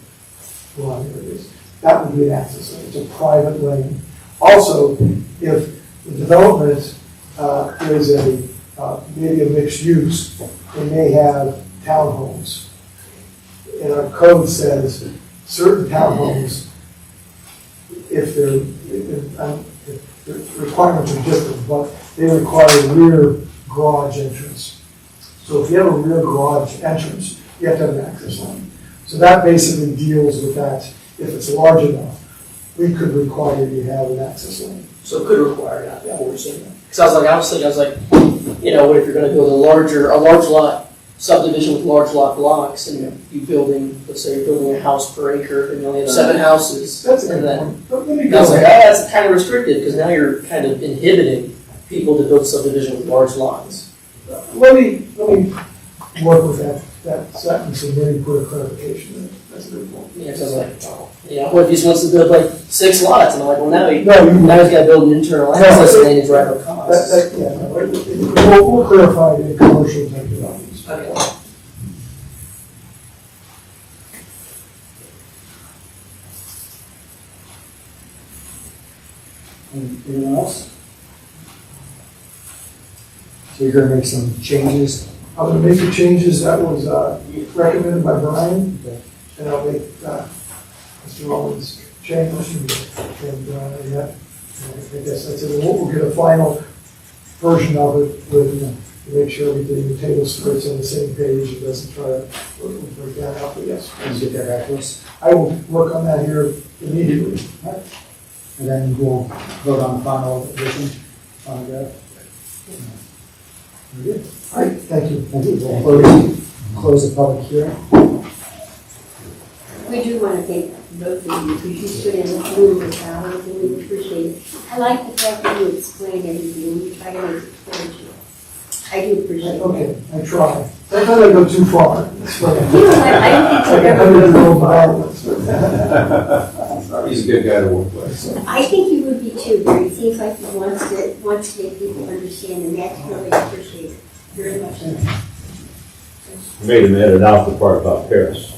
lot areas. That would be an access lane. It's a private lane. Also, if the development is maybe a mixed use, they may have townhomes. And our code says certain townhomes, if the requirements are different, but they require a rear garage entrance. So if you have a rear garage entrance, you have to have an access lane. So that basically deals with that. If it's large enough, we could require you to have an access lane. So it could require that, what we're saying. Because I was like, you know, what if you're going to build a large lot subdivision with large lot blocks, and you're building, let's say you're building a house per acre, and you only have 7 houses. That's a and good then point. But let me I go was like, ahead. that's kind of restricted, because now you're kind of inhibiting people to build subdivision with large lots. Let me work with that sentence and maybe put a clarification in it. That's a good point. Yeah, because I was like, oh, you know, what if he just wants to build like 6 lots? And I'm like, well, now he's No, got to build an internal access lane and drive up costs. We'll clarify the commercial type developments. Okay. Anyone else? So you're gonna make some changes? I'm gonna make the changes that was recommended by Brian, Okay. and I'll make Mr. Rollins' change, and yeah, I guess that's it. And we'll get a final version of it with, to make sure everything, the table splits on the same page, it doesn't try to break that out, but yes. Can you get that back to us? I will work on that here immediately. And then we'll vote on the final edition on that. Very good. All right, thank you. Thank you. We'll close the public hearing. We do want to thank both of you because you stood in numerous hours and we appreciate it. I like the fact that you explain everything and you try to make it clear to us. I do appreciate it. Okay, I try. I thought I'd go too far. That's what You know what, I don't think you've ever I been He's a good guy to work with, so. I think you would be too, but it seems like you want to make people understand, and that's really appreciated very much. Made him edit out the part about Paris.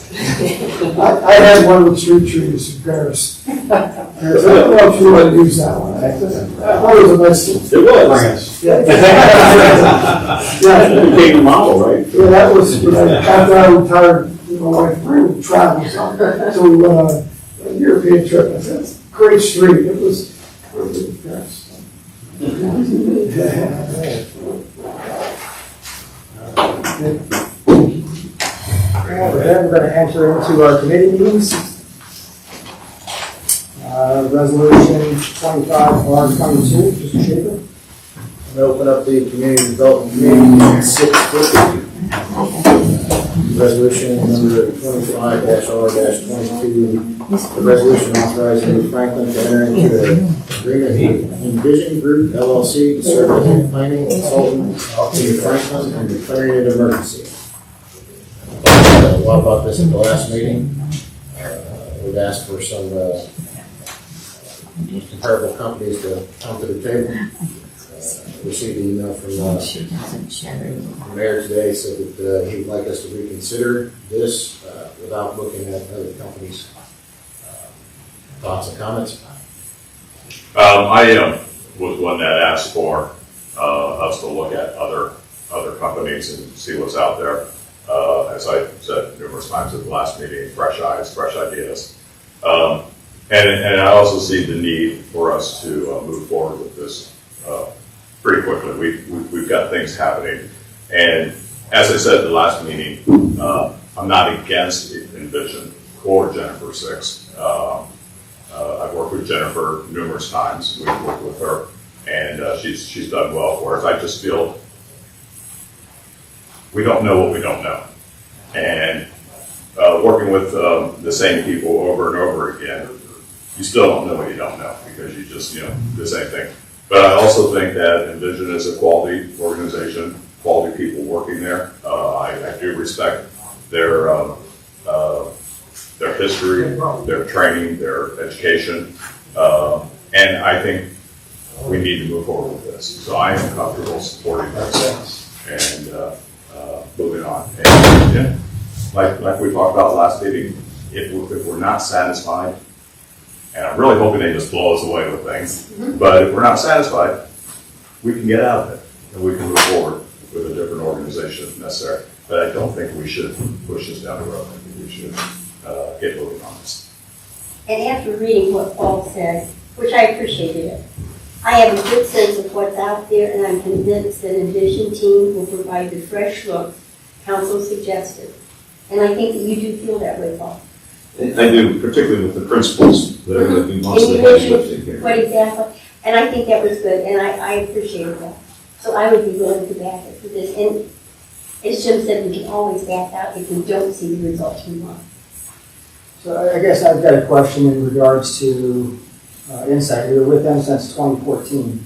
I had one with street trees in Paris. I don't know if you want to use that one. I thought it was a nice. It was. Yeah. Yeah, you became a model, right? Yeah, that was, after I retired, my wife really traveled, so we went on a European trip. I said, it's a great street. It was really good Paris. With that, we're going to enter into our committee meetings. Resolution 25R22, Mr. Schaefer. I'm going to open up the Community Development Committee at 6:50. Resolution number 25-R-22, the resolution authorizing Franklin to enter into an agreement with Envision Group LLC to serve as a planning consultant in Franklin and declaring it an emergency. A lot about this at the last meeting. We've asked for some comparable companies to come to the table. Received an email from the mayor today, said that he would like us to reconsider this without looking at other companies' thoughts and comments. I was one that asked for us to look at other companies and see what's out there. As I said numerous times at the last meeting, fresh eyes, fresh ideas. And I also see the need for us to move forward with this pretty quickly. We've got things happening. And as I said at the last meeting, I'm not against Envision or Jennifer Six. I've worked with Jennifer numerous times. We've worked with her, and she's done well for us. I just feel we don't know what we don't know. And working with the same people over and over again, you still don't know what you don't know because you just, the same thing. But I also think that Envision is a quality organization, quality people working there. I do respect their history, their training, their education, and I think we need to move forward with this. So I am comfortable supporting this and moving on. And like we talked about last meeting, if we're not satisfied, and I'm really hoping they just blow us away with things, but if we're not satisfied, we can get out of it and we can move forward with a different organization if necessary. But I don't think we should push this down the road. I think we should get moving on this. And after reading what Paul said, which I appreciated it, I have a good sense of what's out there, and I'm convinced that Envision team will provide the fresh look council suggested. And I think that you do feel that way, Paul. I do, particularly with the principles that are going to be And mostly you lifted mentioned here. what exactly, and I think that was good, and I appreciated that. So I would be willing to back it for this. And as Jim said, we can always back out if we don't see the results we want. So I guess I've got a question in regards to Insight. We were with them since 2014.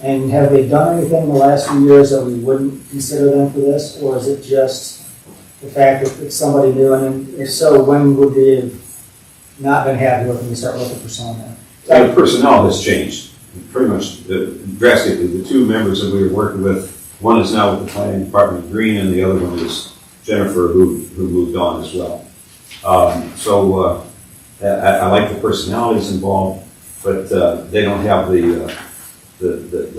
And have they done anything in the last few years that we wouldn't consider them for this? Or is it just the fact that it's somebody new? And if so, when would we have not been happy with them and start looking for someone? The personnel has changed pretty much drastically. The two members that we were working with, one is now with the planning department of Green, and the other one is Jennifer, who moved on as well. I like the personalities involved, but they don't have the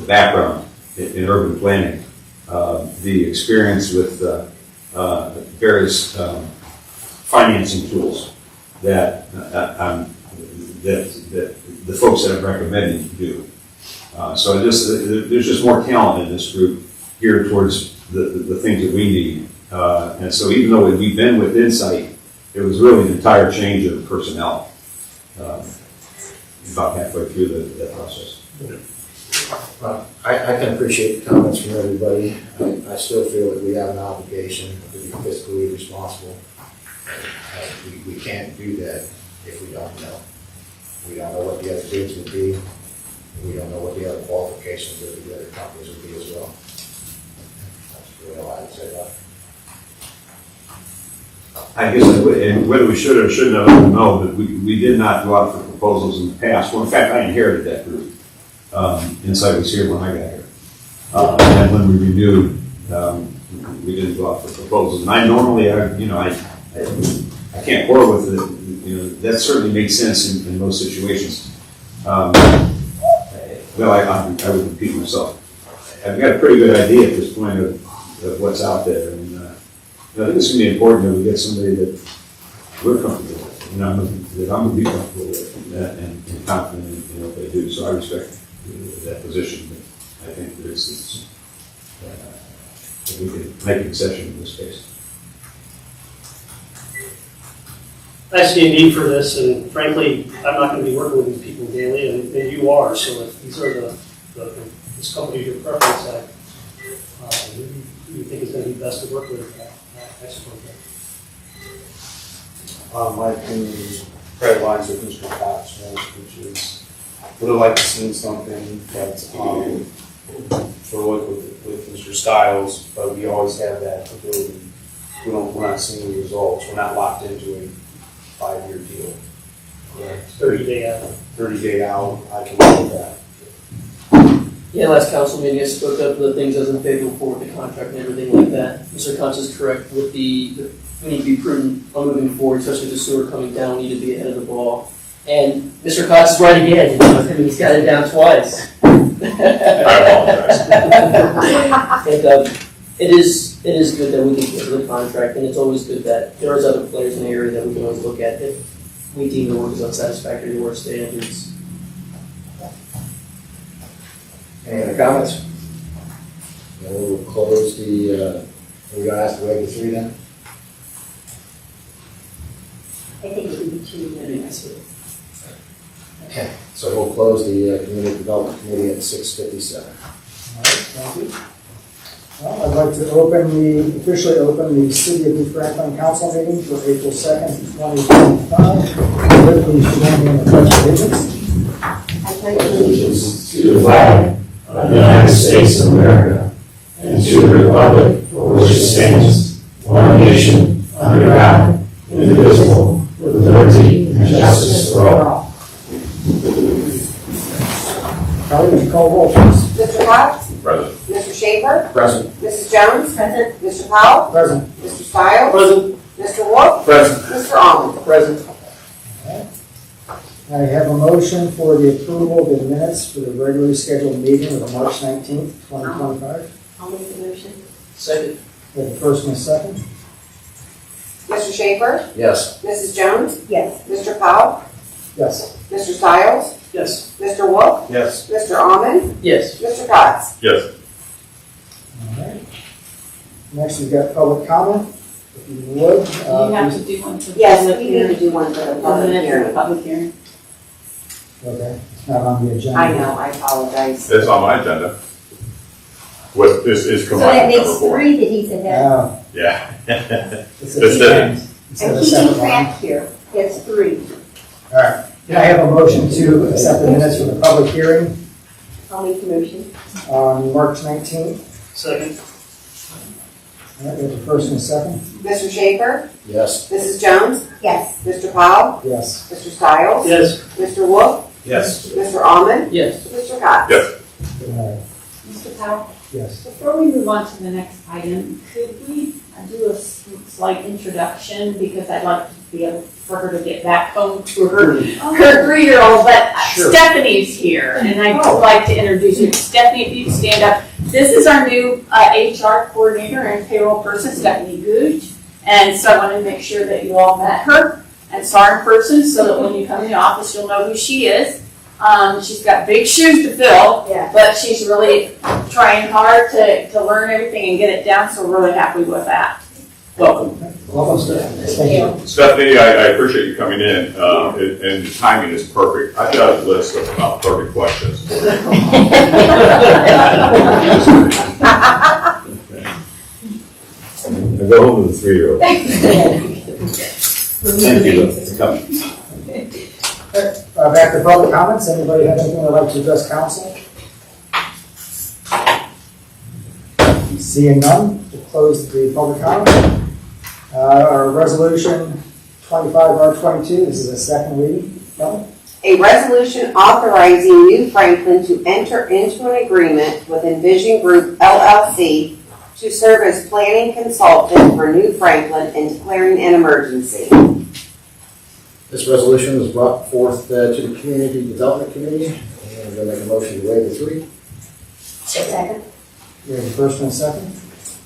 background in urban planning, the experience with various financing tools that the folks that I'm recommending do. There's just more talent in this group geared towards the things that we need. And so even though we've been with Insight, it was really an entire change of personnel about halfway through that process. I can appreciate the comments from everybody. I still feel that we have an obligation to be fiscally responsible. We can't do that if we don't know. We don't know what the other bids would be. We don't know what the other qualifications of the other companies would be as well. That's really all I would say about it. I guess, and whether we should or shouldn't, I don't know, but we did not go out for proposals in the past. Well, in fact, I inherited that group. Insight was here when I got here. And when we renewed, we didn't go out for proposals. And I normally, I can't quarrel with it. You know, that certainly makes sense in most situations. Well, I would repeat myself. I've got a pretty good idea at this point of what's out there. And I think it's going to be important that we get somebody that we're comfortable with, that I'm going to be comfortable with and confident in what they do. So I respect that position, but I think that we could make a concession in this case. I see a need for this, and frankly, I'm not going to be working with these people daily, and you are. So if these are this company your preference, who do you think is going to be best to work with? I suppose. My opinion is right lines with Mr. Cox, right, which is would have liked to see something that's sort of like with Mr. Stiles, but we always have that ability. We're not seeing the results. We're not locked into a 5-year deal. Correct. 30-day out. 30-day out. I can live with that. Yeah, last council meeting, I spoke up the things as in favor for the contract and everything like that. Mr. Cox is correct with we need to be prudent on moving forward, especially the sewer coming down. We need to be ahead of the ball. And Mr. Cox is right again. I mean, he's got it down twice. I apologize. And it is good that we can get the contract, and it's always good that there is other players in the area that we can always look at if we deem the work is unsatisfactory to our standards. Any other comments? Then we'll close the, are we going to ask to waive the 3 then? I think it would be 2 minutes. Okay. So we'll close the Community Development Committee at 6:57. All right, thank you. Well, I'd like to officially open the City of New Franklin Council meeting for April 2nd, 2025. Please join me in the pledge of allegiance. I pledge allegiance to the flag of the United States of America and to the republic for which it stands, one nation, under God, indivisible, with liberty and justice for all. Kelly, would you call roll, please? Mr. Cox? Present. Mr. Schaefer? Present. Mrs. Jones? Present. Mr. Powell? Present. Mr. Stiles? Present. Mr. Wolf? Present. Mr. Almond? Present. I have a motion for the approval of the minutes for the regularly scheduled meeting of March 19th, 2025. I'll make the motion. Second. We have a first and a second. Mr. Schaefer? Yes. Mrs. Jones? Yes. Mr. Powell? Yes. Mr. Stiles? Yes. Mr. Wolf? Yes. Mr. Almond? Yes. Mr. Cox? Yes. All right. Next, we've got public comment. If you would. You have to do one for the Yes, public we need hearing. to do one for the And public then for the hearing. public hearing. Okay, it's not on the agenda. I know, I apologize. It's on my agenda. What is So that combined makes number 4. 3 that he said that. Oh, Yeah. it's a It's second. Instead I'm of keeping separate one. track here. It's 3. All right. Can I have a motion to accept the minutes for the public hearing I'll make the motion. on March 19th? Second. All right, we have a first and a second. Mr. Schaefer? Yes. Mrs. Jones? Yes. Mr. Powell? Yes. Mr. Stiles? Yes. Mr. Wolf? Yes. Mr. Almond? Yes. Mr. Cox? Yes. Good night. Mr. Powell, Yes. before we move on to the next item, could we do a slight introduction? Because I'd like to be able for her to get back home to her 3-year-old, but Sure. Stephanie's here, and I'd like to introduce you. Stephanie, if you could stand up. This is our new HR coordinator and payroll person, Stephanie Gooch. And so I wanted to make sure that you all met her and saw her in person so that when you come in the office, you'll know who she is. She's got big shoes to fill, Yeah. but she's really trying hard to learn everything and get it down, so we're really happy with that. Welcome. Welcome, Steph. Thank you. Stephanie, I appreciate you coming in, and the timing is perfect. I've got a list of about 30 questions. I go home with a 3-year-old. Thank you for coming. Back to public comments. Anybody have anything they'd like to address council? Seeing none, we'll close the public comment. Our resolution 25R22, this is a second reading. Kelly? A resolution authorizing New Franklin to enter into an agreement with Envision Group LLC to serve as planning consultant for New Franklin and declaring an emergency. This resolution was brought forth to the Community Development Committee, and I'm going to make a motion to waive the reading. Second? We have a first and a second?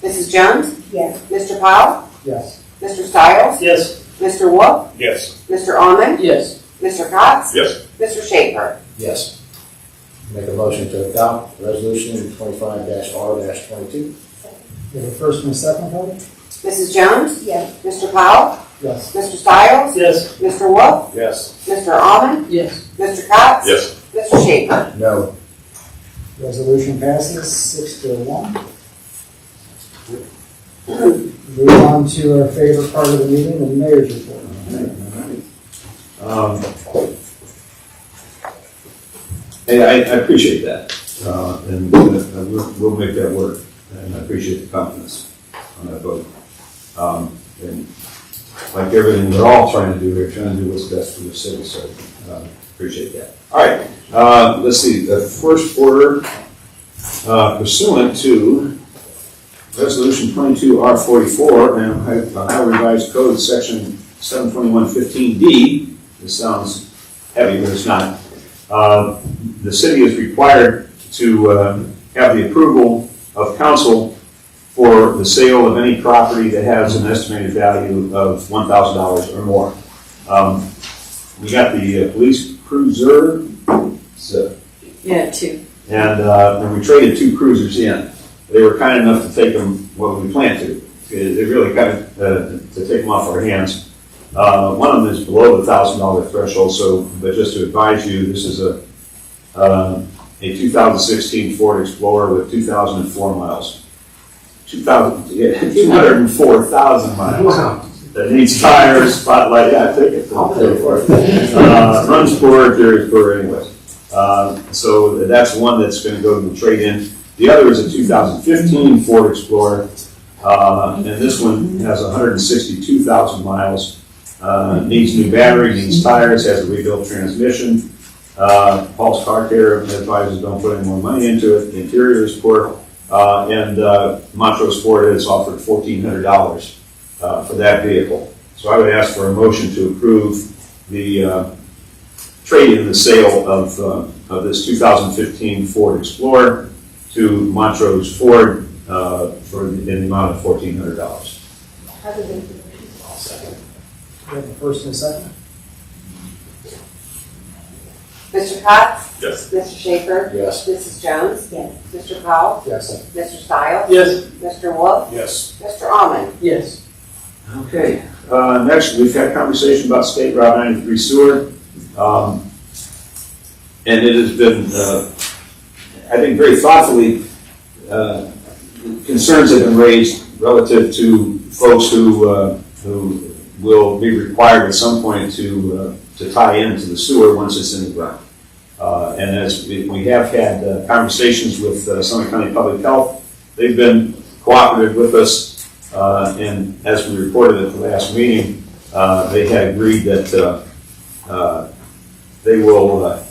Mrs. Jones? Yes. Mr. Powell? Yes. Mr. Stiles? Yes. Mr. Wolf? Yes. Mr. Almond? Yes. Mr. Cox? Yes. Mr. Schaefer? Yes. Make a motion to adopt resolution 25-R-22. We have a first and a second, Kelly? Mrs. Jones? Yes. Mr. Powell? Yes. Mr. Stiles? Yes. Mr. Wolf? Yes. Mr. Almond? Yes. Mr. Cox? Yes. Mr. Schaefer? No. Resolution passes 6-1. Move on to our favorite part of the meeting, the mayor's report. Hey, I appreciate that, and we'll make that work, and I appreciate the confidence on that vote. And like everything we're all trying to do, we're trying to do what's best for the city, so appreciate that. All right, let's see, the first order pursuant to Resolution 22R44 and Ohio Revised Code Section 72115D. This sounds heavy, but it's not. The city is required to have the approval of council for the sale of any property that has an estimated value of $1,000 or more. We got the police cruiser, Yeah, two. and we traded 2 cruisers in. They were kind enough to take them when we planned to. They really kind of to take them off our hands. One of them is below the $1,000 threshold. So, but just to advise you, this is a 2016 Ford Explorer with 2,004 miles. 204,000 miles. That needs tires, spotlight. Yeah, take it. I'll pay for it. Runs for anyways. So that's one that's going to go to the trade-in. The other is a 2015 Ford Explorer, and this one has 162,000 miles. Needs new battery, needs tires, has a rebuilt transmission. Paul's Car Care advises don't put any more money into it. The interior is poor, and Montrose Ford has offered $1,400 for that vehicle. So I would ask for a motion to approve the trade-in, the sale of this 2015 Ford Explorer to Montrose Ford in the amount of $1,400. I'll second. We have a first and a second? Mr. Cox? Yes. Mr. Schaefer? Yes. Mrs. Jones? Yes. Mr. Powell? Yes. Mr. Stiles? Yes. Mr. Wolf? Yes. Mr. Almond? Yes. Okay. Next, we've had a conversation about State Route 93 sewer. And it has been, I think, very thoughtfully, concerns have been raised relative to folks who will be required at some point to tie into the sewer once it's in the ground. And as we have had conversations with Summit County Public Health, they've been cooperative with us. And as we reported at the last meeting, they had agreed that they will,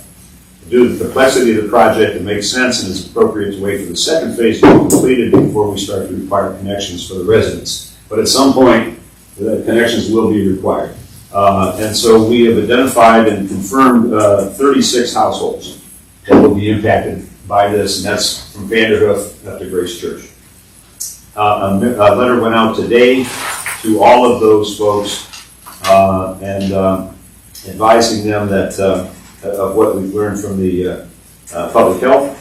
due to the complexity of the project, it makes sense and it's appropriate to wait for the second phase to be completed before we start to require connections for the residents. But at some point, the connections will be required. And so we have identified and confirmed 36 households that will be impacted by this, and that's from Vanderhoof up to Grace Church. A letter went out today to all of those folks and advising them that of what we've learned from the public health,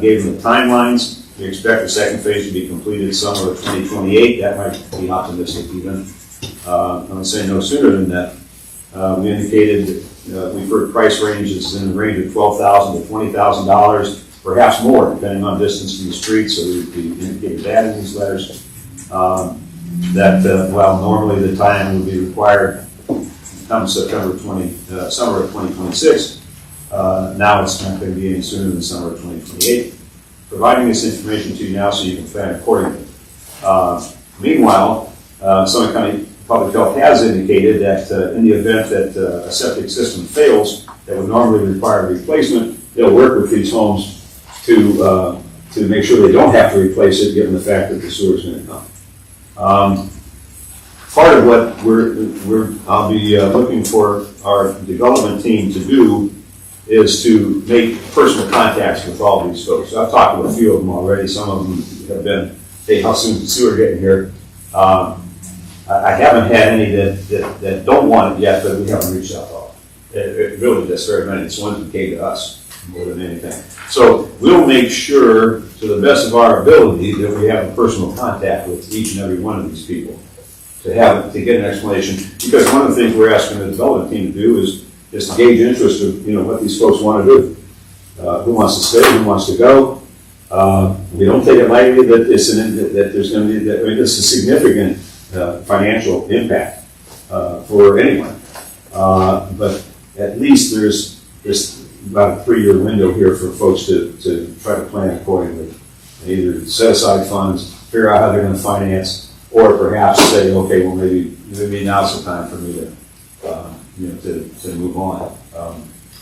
gave them the timelines, We expect the second phase to be completed summer of 2028. That might be optimistic even. I would say no sooner than that. We indicated, we've heard price ranges in the range of $12,000 to $20,000, perhaps more, depending on distance from the street, so we indicated that in these letters. While normally the tie-in would be required come summer of 2026, now it's not going to be any sooner than summer of 2028. Providing this information to you now so you can plan accordingly. Meanwhile, Summit County Public Health has indicated that in the event that a septic system fails that would normally require replacement, they'll work with these homes to make sure they don't have to replace it, given the fact that the sewer's going to come. Part of what I'll be looking for our development team to do is to make personal contacts with all these folks. I've talked to a few of them already. Some of them have been, hey, how soon is the sewer getting here? I haven't had any that don't want it yet, but we haven't reached out to all. It really does very many. It's ones that came to us more than anything. So we'll make sure, to the best of our ability, that we have a personal contact with each and every one of these people to get an explanation. Because one of the things we're asking the development team to do is to gauge interest of what these folks want to do. Who wants to stay? Who wants to go? We don't take it lightly that there's going to be it's a significant financial impact for anyone. But at least there's about a 3-year window here for folks to try to plan accordingly. And either set aside funds, figure out how they're going to finance, or perhaps say, okay, well maybe now's the time for me to move on.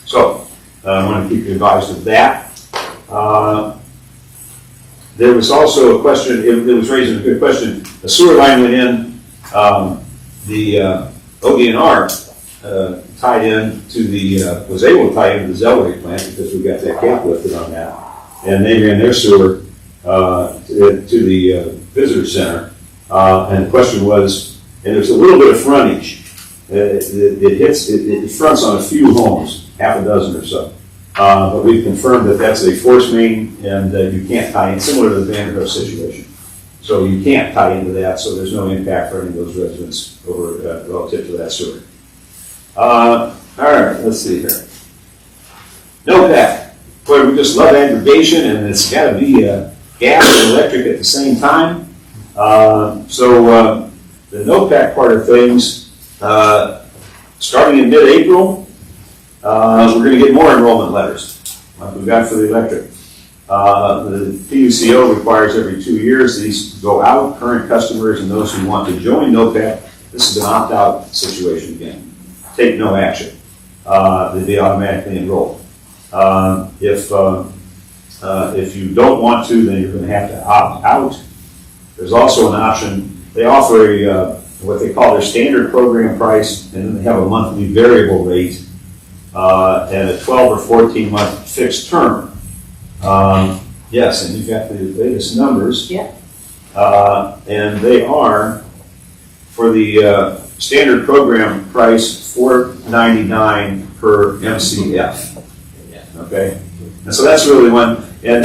So I want to keep you advised of that. There was also a question, it was raising a good question. A sewer line went in, the ODNR tied in to was able to tie into the Zellway plant because we got that cap lifted on that. And they ran their sewer to the visitor center. And the question was, and there's a little bit of frontage. It fronts on a few homes, half a dozen or so. But we've confirmed that that's a force main and you can't tie in, similar to the Vanderbilt situation. So you can't tie into that, so there's no impact for any of those residents relative to that sewer. All right, let's see here. NOPEC. Boy, we just love aggregation, and it's got to be gas and electric at the same time. So the NOPEC part of things, starting in mid-April, we're going to get more enrollment letters, like we've got for the electric. The PUCO requires every 2 years these go out. Current customers and those who want to join NOPEC, this is an opt-out situation again. Take no action. They'd be automatically enrolled. If you don't want to, then you're going to have to opt out. There's also an option. They offer what they call their standard program price, and then they have a monthly variable rate and a 12 or 14 month fixed term. Yes, and you've got the latest numbers. Yeah. And they are, for the standard program price, $4.99 per MCF. Okay, and so that's really one. And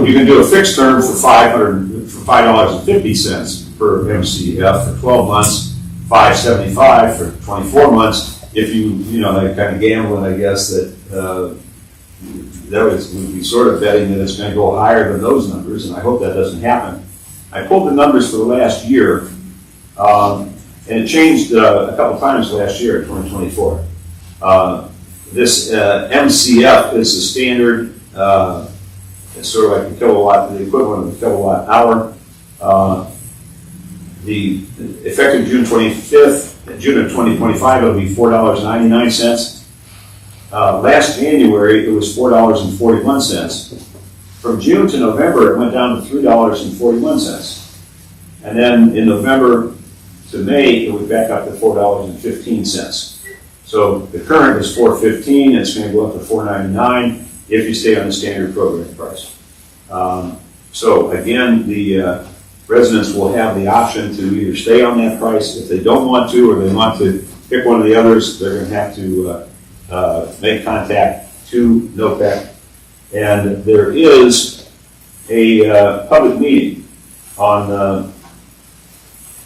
you can do a fixed term for $5.50 per MCF for 12 months, $5.75 for 24 months. If that kind of gambling, I guess that we'd be sort of betting that it's going to go higher than those numbers, and I hope that doesn't happen. I pulled the numbers for the last year, and it changed a couple times last year in 2024. This MCF is the standard, it's sort of like the equivalent of a kilowatt hour. The effective June 25th, June of 2025, it'll be $4.99. Last January, it was $4.41. From June to November, it went down to $3.41. And then in November to May, it was back up to $4.15. So the current is $4.15. It's going to go up to $4.99 if you stay on the standard program price. So again, the residents will have the option to either stay on that price. If they don't want to, or they want to pick one of the others, they're going to have to make contact to NOPEC. And there is a public meeting on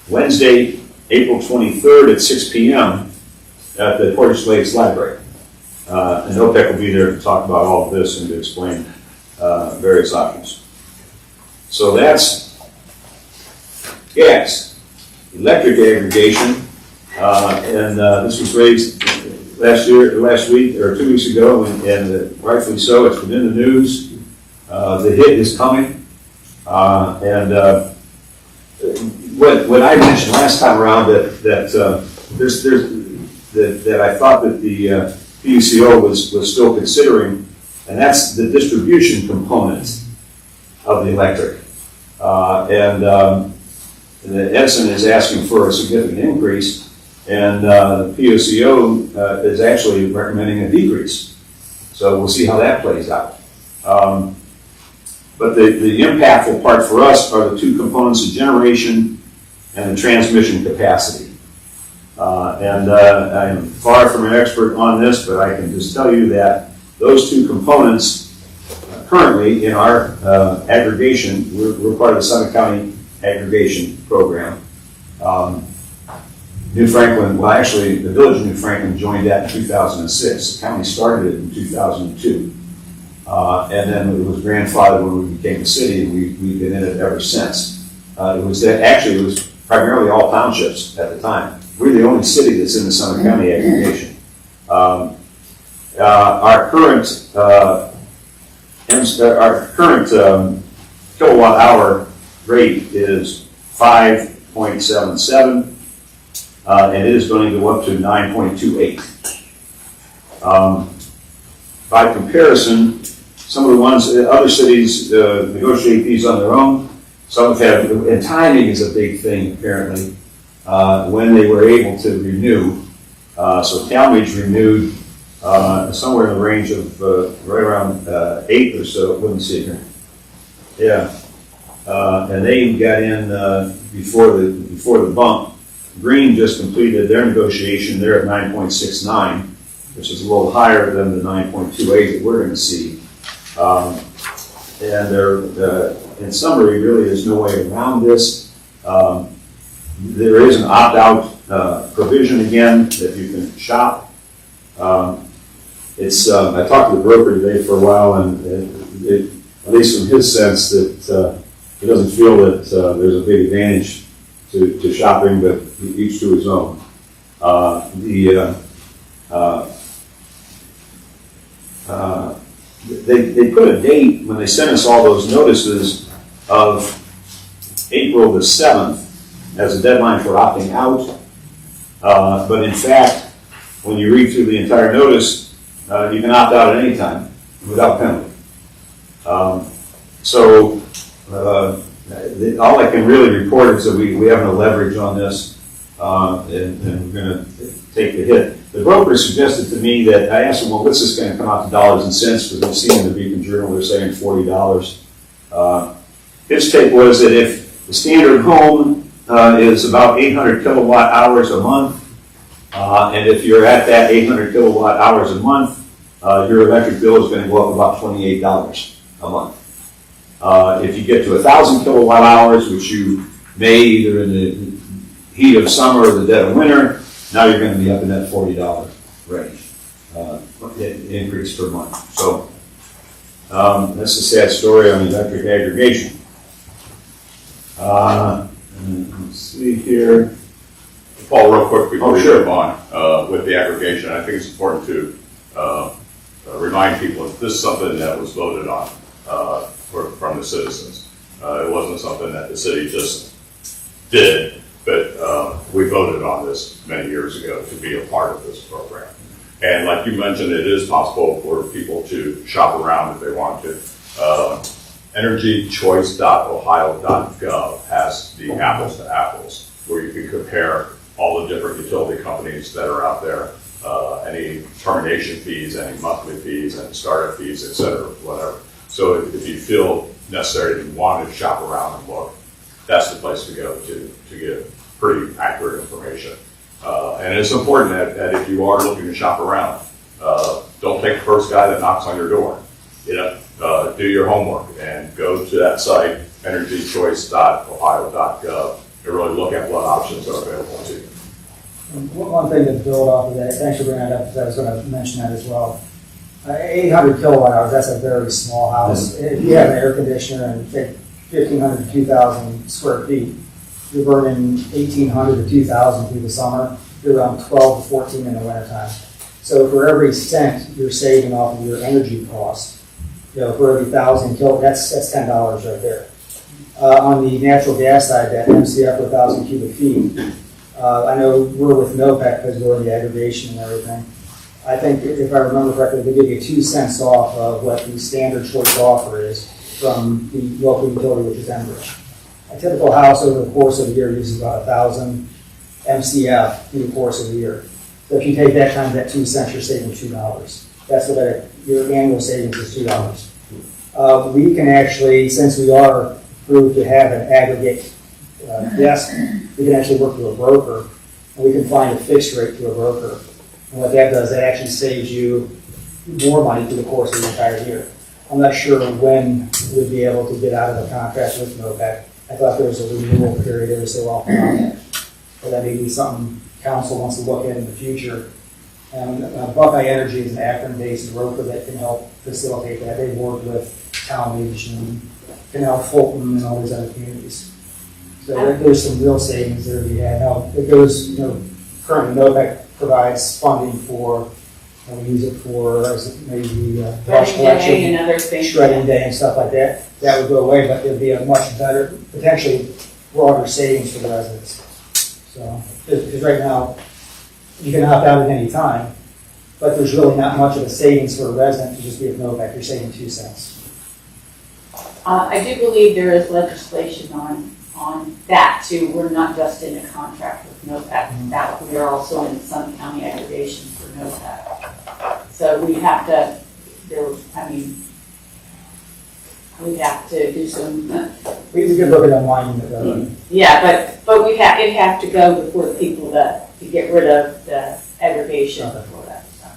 Wednesday, April 23rd at 6 p.m. at the Portage Lakes Library. And OPEC will be there to talk about all of this and to explain various options. So that's gas. Electric aggregation, and this was raised last week or 2 weeks ago, and rightfully so. It's been in the news. The hit is coming, and what I mentioned last time around that I thought that the PUCO was still considering, and that's the distribution component of the electric, and Edison is asking for a significant increase, and the PUCO is actually recommending a decrease. So we'll see how that plays out. But the impactful part for us are the two components of generation and the transmission capacity. And I am far from an expert on this, but I can just tell you that those two components currently in our aggregation, we're part of the Summit County aggregation program. New Franklin, well actually the village of New Franklin joined that in 2006. The county started it in 2002. And then it was grandfathered when we became a city, and we've been in it ever since. It was primarily all townships at the time. We're the only city that's in the Summit County aggregation. Our current kilowatt hour rate is 5.77, and it is going to go up to 9.28. By comparison, some of the ones, other cities negotiate these on their own. Some have had, and timing is a big thing apparently, when they were able to renew. So Talmadge renewed somewhere in the range of right around 8 or so. Let me see here. Yeah, and they got in before the bump. Green just completed their negotiation. They're at 9.69, which is a little higher than the 9.28 that we're going to see. And there, in summary, really there's no way around this. There is an opt-out provision again that you can shop. I talked to the broker today for a while, and at least from his sense, that he doesn't feel that there's a big advantage to shopping, but each to his own. They put a date when they sent us all those notices of April the 7th as a deadline for opting out. But in fact, when you read through the entire notice, you can opt out at any time without penalty. All I can really report is that we have no leverage on this, and we're going to take the hit. The broker suggested to me that, I asked him, well, what's this going to come out to dollars and cents? Because I've seen in the Beacon Journal, they're saying $40. His take was that if the standard home is about 800 kilowatt hours a month, and if you're at that 800 kilowatt hours a month, your electric bill is going to go up about $28 a month. If you get to 1,000 kilowatt hours, which you may either in the heat of summer or the dead of winter, now you're going to be up in that $40 range, increase per month. So that's a sad story on electric aggregation. Let's see here. Paul, real quick before we sure. move on, with the aggregation, I think it's important to remind people that this is something that was voted on from the citizens. It wasn't something that the city just did, but we voted on this many years ago to be a part of this program. And like you mentioned, it is possible for people to shop around if they want to. EnergyChoice.ohio.gov has the apples to apples, where you can compare all the different utility companies that are out there, any termination fees, any monthly fees, any startup fees, et cetera, whatever. So if you feel necessary and want to shop around and look, that's the place to go to get pretty accurate information. And it's important that if you are looking to shop around, don't take the first guy that knocks on your door. You know, do your homework and go to that site, energychoice.ohio.gov, and really look at what options are available to you. One thing to build off of that, thanks for bringing that up, because I was going to mention that as well. 800 kilowatt hours, that's a very small house. If you have an air conditioner and take 1,500 to 2,000 square feet, you're burning 1,800 to 2,000 through the summer. You're around 12 to 14 in the wintertime. So for every cent you're saving off of your energy cost, for every 1,000 kilowatt, that's $10 right there. On the natural gas side, that MCF per 1,000 cubic feet, I know we're with NOPEC because we're in the aggregation and everything. I think if I remember correctly, they give you 2 cents off of what the standard choice offer is from the local utility, which is Enbridge. A typical house over the course of the year uses about 1,000 MCF through the course of the year. So if you take that times that 2 cents, you're saving $2. That's what your annual savings is, $2. We can actually, since we are approved to have an aggregate desk, we can actually work with a broker, and we can find a fixed rate to a broker. And what that does, that actually saves you more money through the course of the entire year. I'm not sure when we'd be able to get out of the contract with NOPEC. I thought there was a renewal period every so often on that. But that may be something council wants to look at in the future. And Buckeye Energy is an Akron-based broker that can help facilitate that. They've worked with Talmadge and Canal Fulton and all these other communities. So there's some real savings there to be had. Now, it goes, currently NOPEC provides funding for, and we use it for maybe brush collection, and other things. shredding day and stuff like that. That would go away, but there'd be a much better, potentially broader savings for the residents. So, because right now, you can opt out at any time, but there's really not much of a savings for a resident to just be with NOPEC. You're saving 2 cents. I do believe there is legislation on that too. We're not just in a contract with NOPEC. That we are also in some county aggregation for NOPEC. So we have to, we have to do some. We can look at online. Yeah, but we it'd have to go before the people to get rid of the aggregation before that. So.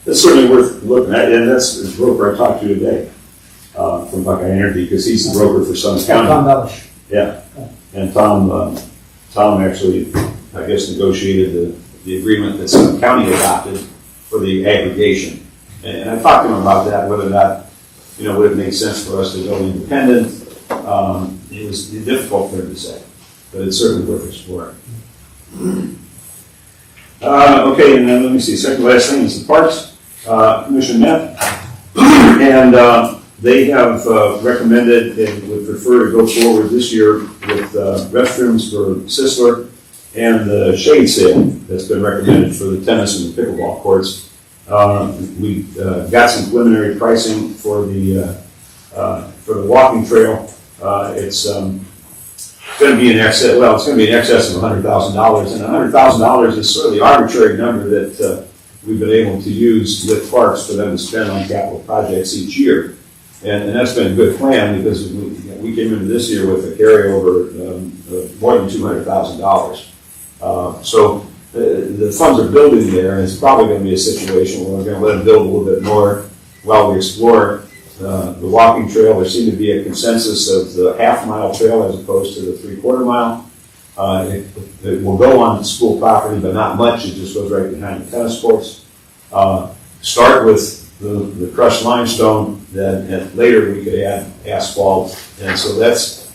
It's certainly worth looking at, and that's the broker I talked to today from Buckeye Energy, because he's the broker for Summit County. Tom Bellish. Yeah, and Tom actually, I guess, negotiated the agreement that Summit County adopted for the aggregation. And I talked to him about that, whether or not, would it make sense for us to go independent. It was difficult for him to say, but it's certainly worth exploring. Okay, and then let me see, second last thing is the Parks Commission met, and they have recommended and would prefer to go forward this year with restrooms for Sisler and the shade sail that's been recommended for the tennis and the pickleball courts. We got some preliminary pricing for the walking trail. It's going to be in excess. Well, it's going to be in excess of $100,000, and $100,000 is sort of the arbitrary number that we've been able to use with parks for them to spend on capital projects each year. And that's been a good plan, because we came into this year with a carryover of more than $200,000. So the funds are building there, and it's probably going to be a situation where we're going to let them build a little bit more while we explore the walking trail. There seemed to be a consensus of the half-mile trail as opposed to the three-quarter mile. It will go on school property, but not much. It just goes right behind the tennis courts. Start with the crushed limestone, then later we could add asphalt. And so that's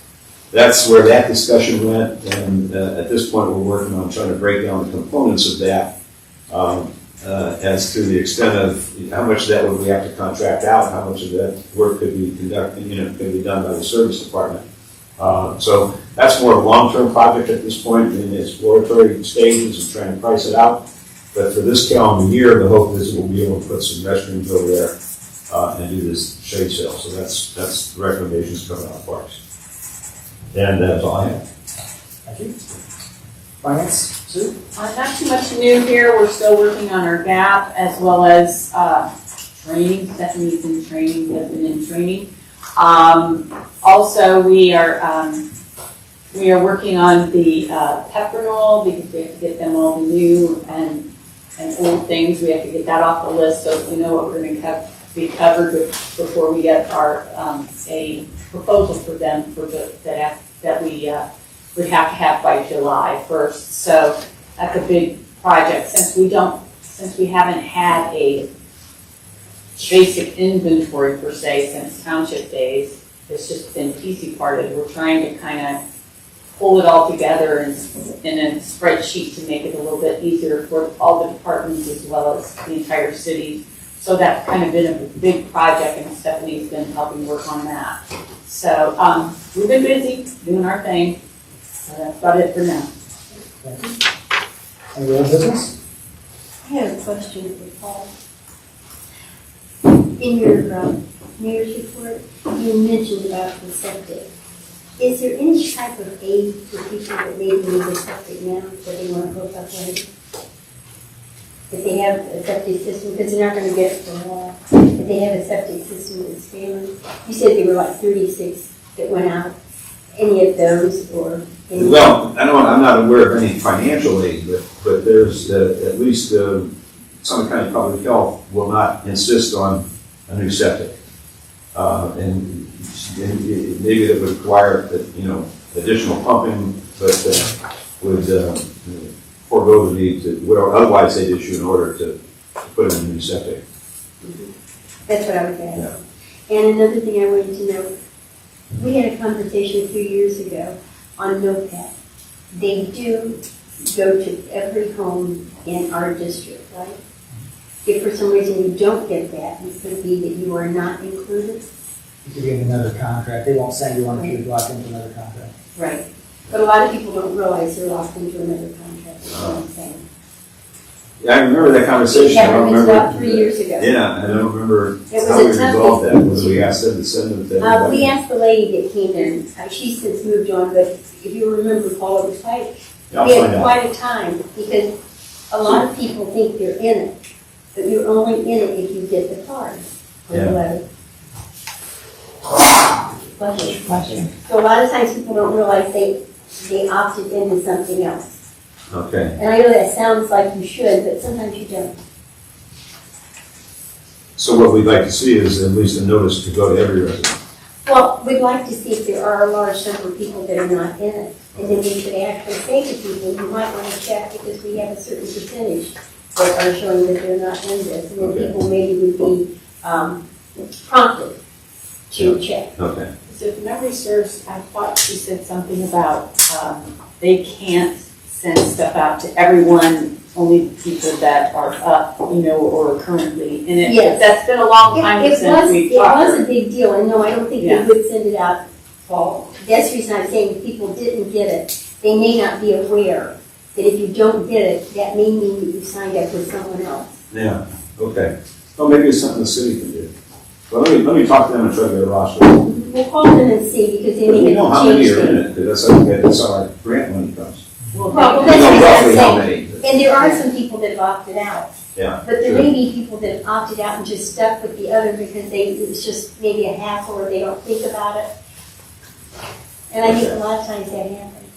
where that discussion went. And at this point, we're working on trying to break down the components of that as to the extent of how much of that would we have to contract out, how much of that work could be conducted, could be done by the service department. So that's more of a long-term project at this point, in the exploratory stages and trying to price it out. But for this calendar year, the hope is we'll be able to put some restrooms over there and do this shade sail. So that's the recommendations coming out of parks. And that's all I have. Thank you. Finance, Sue? Not too much new here. We're still working on our GAP, as well as training. Stephanie's in training. We have been in training. Also, we are working on the Peppernoil, because we have to get them all the new and old things. We have to get that off the list so that we know what we're going to be covered before we get our, a proposal for them for that we would have to have by July 1st. So that's a big project since we haven't had a basic inventory per se since township days. It's just been PC parted. We're trying to kind of pull it all together in a spreadsheet to make it a little bit easier for all the departments as well as the entire city. So that's kind of been a big project, and Stephanie's been helping work on that. So we've been busy doing our thing. So that's about it for now. Any other business? I have a question for Paul. In your mayor's report, you mentioned about the septic. Is there any type of aid for people that maybe need a septic now, that they want to hook up later? If they have a septic system, because they're not going to get it for a while. If they have a septic system that's failing, you said there were like 36 that went out. Any of those or? Any? Well, I'm not aware of any financial aid, but there's at least Summit County Public Health will not insist on a new septic. And maybe that would require, additional pumping, but would forego the need to, what otherwise they'd issue in order to put in a new septic. That's what I was asking. Yeah. And another thing I wanted to know, we had a conversation a few years ago on NOPAT. They do go to every home in our district, right? If for some reason you don't get that, it could be that you are not included. You could get another contract. They won't send you one if you're locked into another contract. Right. But a lot of people don't realize they're locked into another contract, is what I'm saying. Yeah, I remember that conversation. Yeah, it was about 3 years ago. Yeah, I don't remember was how we a tough resolved that. one. Whether we asked them to send it to We asked the lady that came in, she's since moved on, but if you remember, Paul, it was quite, I'll we find had out. quite a time, because a lot of people think they're in it, but you're only in it if you get the card or the Yeah. letter. So a lot of times people don't realize they opted into something else. Okay. And I know that sounds like you should, but sometimes you don't. So what we'd like to see is at least a notice to go to every resident. Well, we'd like to see if there are a large number of people that are not in it. And then we should actually say to people, you might want to check because we have a certain percentage that are showing that they're not in this. And then Okay. people maybe would be prompted to check. Okay. So if memory serves, I thought she said something about they can't send stuff out to everyone, only people that are up, or currently in it. Yes. That's been a long time since we It talked. was a big deal, and no, I don't think Yeah. they would send it out, Paul. That's the reason I'm saying if people didn't get it, they may not be aware that if you don't get it, that may mean that you signed up with someone else. Yeah, okay. Well, maybe it's something the city can do. Well, let me talk to them and try to get a roster. We'll call them and see, because they But we may know have how many changed are in it. it, because that's how our grant money comes. Well, We that's know what I'm roughly how saying. many. And there are some people that have opted out. Yeah. But there sure. may be people that have opted out and just stuck with the other because it's just maybe a hassle or they don't think about it. And I think a lot of times that happens.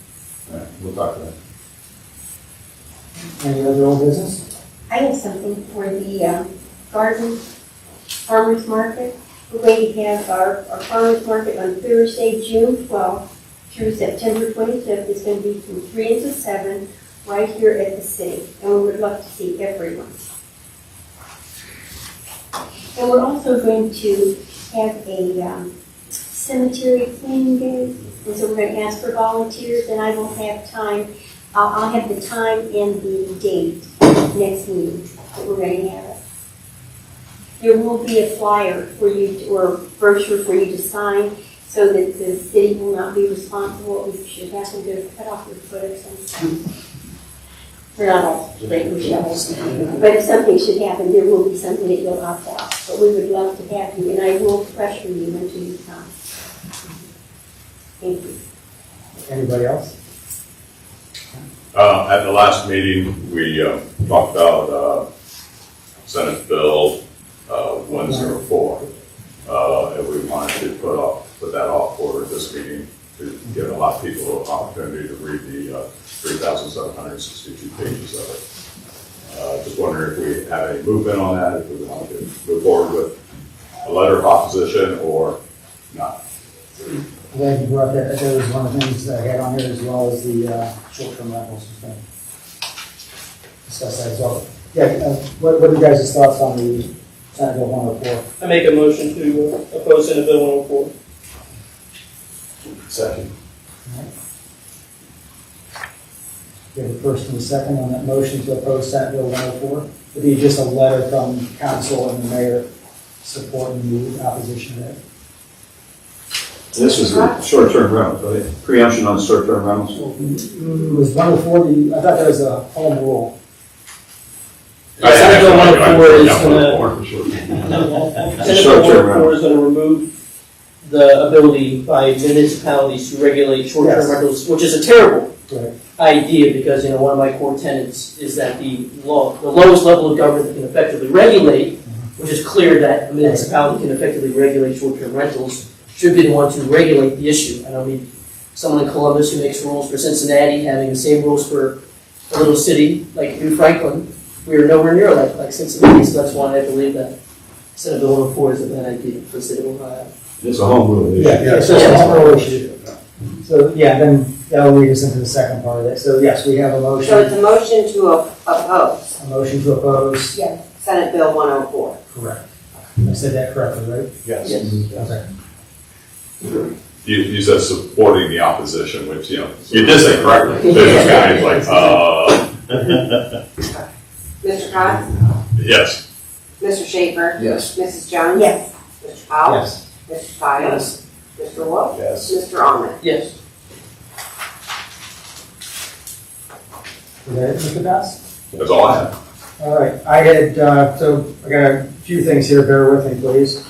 All right, we'll talk to them. Any other old business? I have something for the garden farmers market. We're going to have our farmers market on Thursday, June 12th through September 25th. It's going to be from 3 until 7 right here at the city. And we would love to see everyone. And we're also going to have a cemetery cleaning day. And so we're going to ask for volunteers, and I will have time. I'll have the time and the date next meeting that we're going to have it. There will be a flyer for you, or brochure for you to sign, so that the city will not be responsible if you should happen to cut off your foot or something. We're not all great with shovels. But if something should happen, there will be something that you'll opt out. But we would love to have you, and I will pressure you until you come. Thank you. Anybody else? At the last meeting, we talked about Senate Bill 104, and we wanted to put that off for this meeting to give a lot of people an opportunity to read the 3,762 pages of it. Just wondering if we have any movement on that, if we want to move forward with letter of opposition or not. Glad you brought that, that was one of the things that I had on here as well as the short-term rentals. We're gonna discuss that as well. Yeah, what are you guys' thoughts on the Senate Bill 104? I make a motion to oppose Senate Bill 104. Second. We have a first and a second on that motion to oppose Senate Bill 104. It'd be just a letter from council and the mayor supporting the opposition to that. This was the short-term rental, right? Preemption on short-term rentals. Was 104, I thought that was a home rule. Senate Bill 104 is gonna, For sure. Senate Bill 104 is gonna remove the ability by municipalities to regulate short-term Yes. rentals, which is a terrible Right. idea, because, you know, one of my core tenets is that the lowest level of government that can effectively regulate, which is clear that a municipality can effectively regulate short-term rentals, should be the one to regulate the issue. I don't need someone in Columbus who makes rules for Cincinnati having the same rules for a little city like New Franklin. We are nowhere near like Cincinnati, so that's why I believe that Senate Bill 104 is a bad idea for the city of Ohio. It's a home rule issue. Yeah, it's just a home rule issue. So, yeah, then that'll lead us into the second part of that. So, yes, we have a So it's motion, a motion to oppose a motion to oppose. Senate Bill 104. Correct. I said that correctly, right? Yes. Okay. You said supporting the opposition, which, you know, you did say correctly. There's guys like, Mr. Cox? yes. Mr. Schaefer? Yes. Mrs. Jones? Yes. Mr. Powell? Yes. Mr. Stiles? Mr. Wolf? Yes. Mr. Almond? Yes. Is that it, Mr. Bass? That's all I have. All right, I had, so I got a few things here, bear with me, please.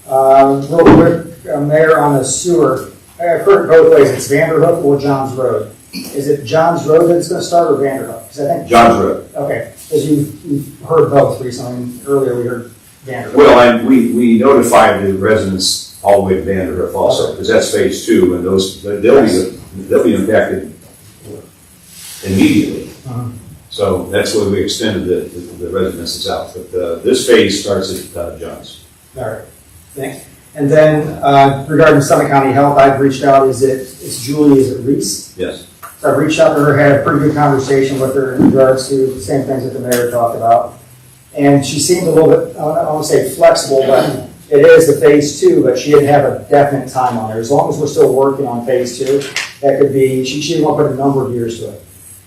Real quick, Mayor, on the sewer, I've heard it both ways, it's Vanderhook or Johns Road. Is it Johns Road that's gonna start or Vanderhook? Because I think. Johns Road. Okay, because you've heard both recently, earlier we heard Vanderhook. Well, and we notified the residents all the way to Vanderhoof also, because that's phase 2, and they'll be impacted immediately. Uh-huh. So that's why we extended the residences out. But this phase starts at Johns. All right, thanks. And then regarding Summit County Health, I've reached out, it's Julie, is it Reese? Yes. So I've reached out to her, had a pretty good conversation with her in regards to the same things that the mayor talked about. And she seemed a little bit, I don't want to say flexible, but it is the phase 2, but she didn't have a definite time on it. As long as we're still working on phase 2, that could be, she didn't want to put a number of years to it.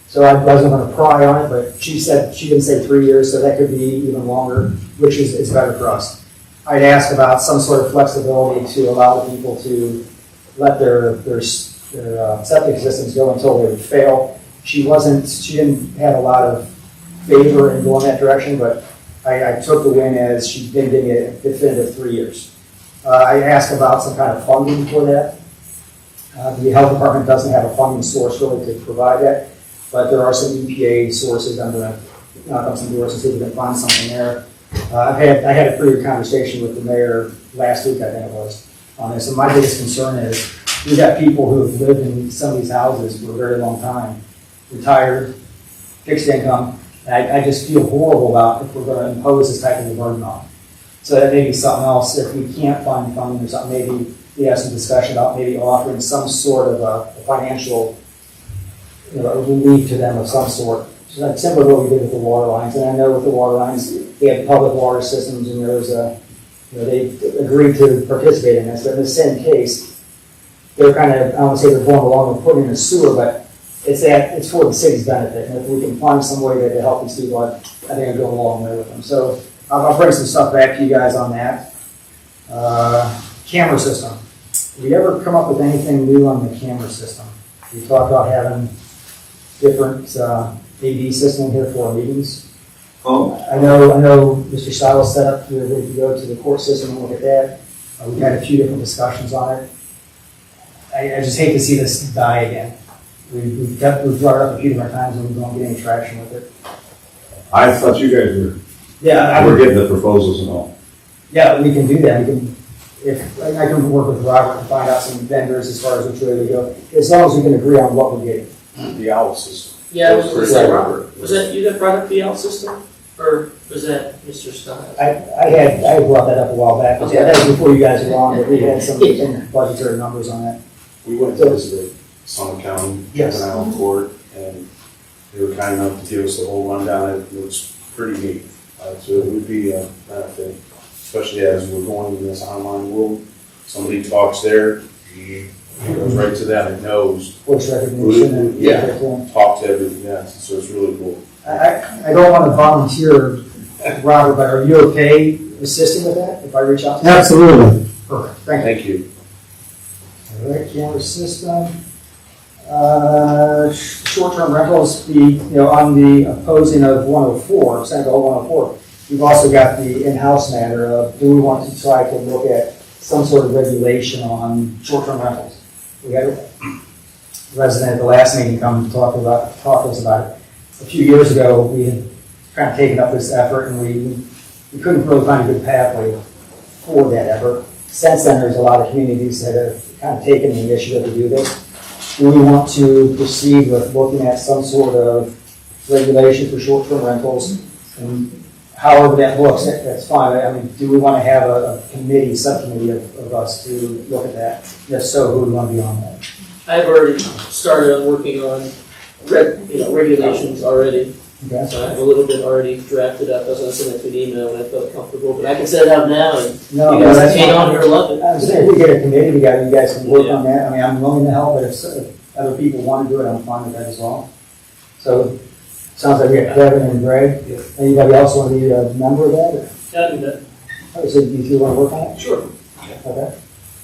So I wasn't going to pry on it, but she said, she didn't say 3 years, so that could be even longer, which is better for us. I'd ask about some sort of flexibility to allow the people to let their septic systems go until they would fail. She didn't have a lot of favor in going that direction, but I took the win as she did give me a definitive 3 years. I asked about some kind of funding for that. The health department doesn't have a funding source really to provide that, but there are some EPA sources. I'm going to knock on some doors and see if we can find something there. I had a pretty good conversation with the mayor last week, I think it was, on this. And my biggest concern is we've got people who have lived in some of these houses for a very long time, retired, fixed income. And I just feel horrible about if we're going to impose this type of a burden on them. So that may be something else. If we can't find funding or something, maybe we have some discussion about maybe offering some sort of a financial relief to them of some sort. So that's similar to what we did with the water lines. And I know with the water lines, they have public water systems, and they agreed to participate in this. But in the same case, they're kind of, I don't want to say they're going along with putting in a sewer, but it's for the city's benefit. And if we can find some way to help these people, I think I'd go a long way with them. So I'll bring some stuff back to you guys on that. Camera system. Have you ever come up with anything new on the camera system? We talked about having different AV system here for our meetings. Oh. I know Mr. Stiles set up to go to the court system and look at that. We've had a few different discussions on it. I just hate to see this die again. We've brought it up a few different times and we don't get any traction with it. I thought you guys were. Yeah, we're getting the proposals and all. Yeah, we can do that. I can work with Robert and find out some vendors as far as which way we go. As long as we can agree on what we're getting. The owl system. Yeah, was that Robert. Was that you that brought up the L system? Or was that Mr. Stiles? I had brought that up a while back, but that was before you guys were on, but we had some budgetary numbers on that. We went to visit Summit County, Yes. Juvenile Court, and they were kind enough to give us the whole rundown. It was pretty neat. So it would be a benefit, especially as we're going in this online world. Somebody talks there, he goes right to that and knows. Voice recognition and. Yeah, talk to everything, yes, so it's really cool. I don't want to volunteer, Robert, but are you okay assisting with that if I reach out to you? Absolutely. Perfect, thank you. Thank you. All right, camera system. Short-term rentals, on the opposing of 104, Senate Bill 104, we've also got the in-house matter of, do we want to try to look at some sort of regulation on short-term rentals? We had a resident at the last meeting come to talk to us about it. A few years ago, we had kind of taken up this effort, and we couldn't really find a good pathway for that effort. Since then, there's a lot of communities that have kind of taken the initiative to do this. Do we want to proceed with looking at some sort of regulation for short-term rentals? And however that looks, that's fine. I mean, do we want to have a committee, subcommittee of us to look at that? If so, who would want to be on that? I've already started on working on regulations already. Okay. So I have a little bit already drafted up. I was going to send it to an email when I felt comfortable, but I can set it up now and No, you guys that's hang fine. on here, love it. I'm saying if we get a committee together, you guys can work on that. I mean, I'm willing to help, but if other people want to do it, I'm fine with that as well. So, sounds like we got Kevin and Greg. Anybody else want to be a member of that? Yeah, I do that. Or so do you want to work on it? Sure. Okay.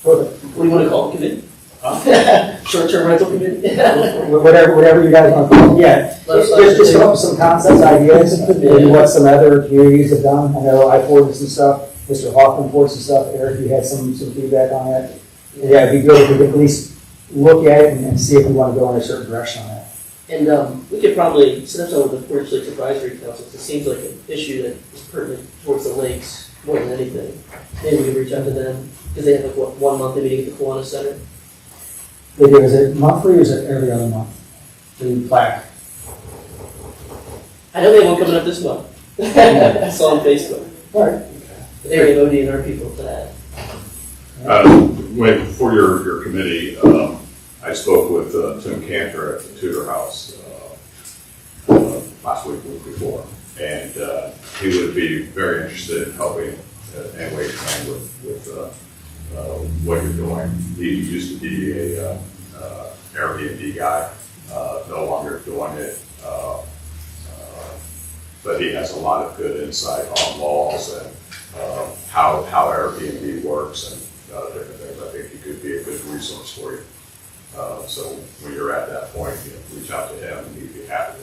Perfect. What do you want to call it, committee? Short-term rental committee? Whatever you guys want to call it. Yeah. Just come up with some concepts, ideas, maybe what some other communities have done. I know I forwarded some stuff, Mr. Hoffman forwarded some stuff, Eric, you had some feedback on that. Yeah, it'd be good if we could at least look at it and see if we want to go in a certain direction on that. And we could probably set up some with the Portage Lakes Advisory Council. It seems like an issue that is pertinent towards the lakes more than anything. Maybe we could reach out to them, because they have like, 1 month, maybe at the Kiwanis Center. They do, is it monthly or is it every other month? The plaque. I know they have one coming up this month. I saw on Facebook. All right. They're the ODNR people for that. For your committee, I spoke with Tim Cantor at the Tudor House last week, the week before, and he would be very interested in helping and waiting hand with what you're doing. He used to be a Airbnb guy, no longer doing it, but he has a lot of good insight on laws and how Airbnb works and different things. I think he could be a good resource for you. So when you're at that point, reach out to him and he'd be happy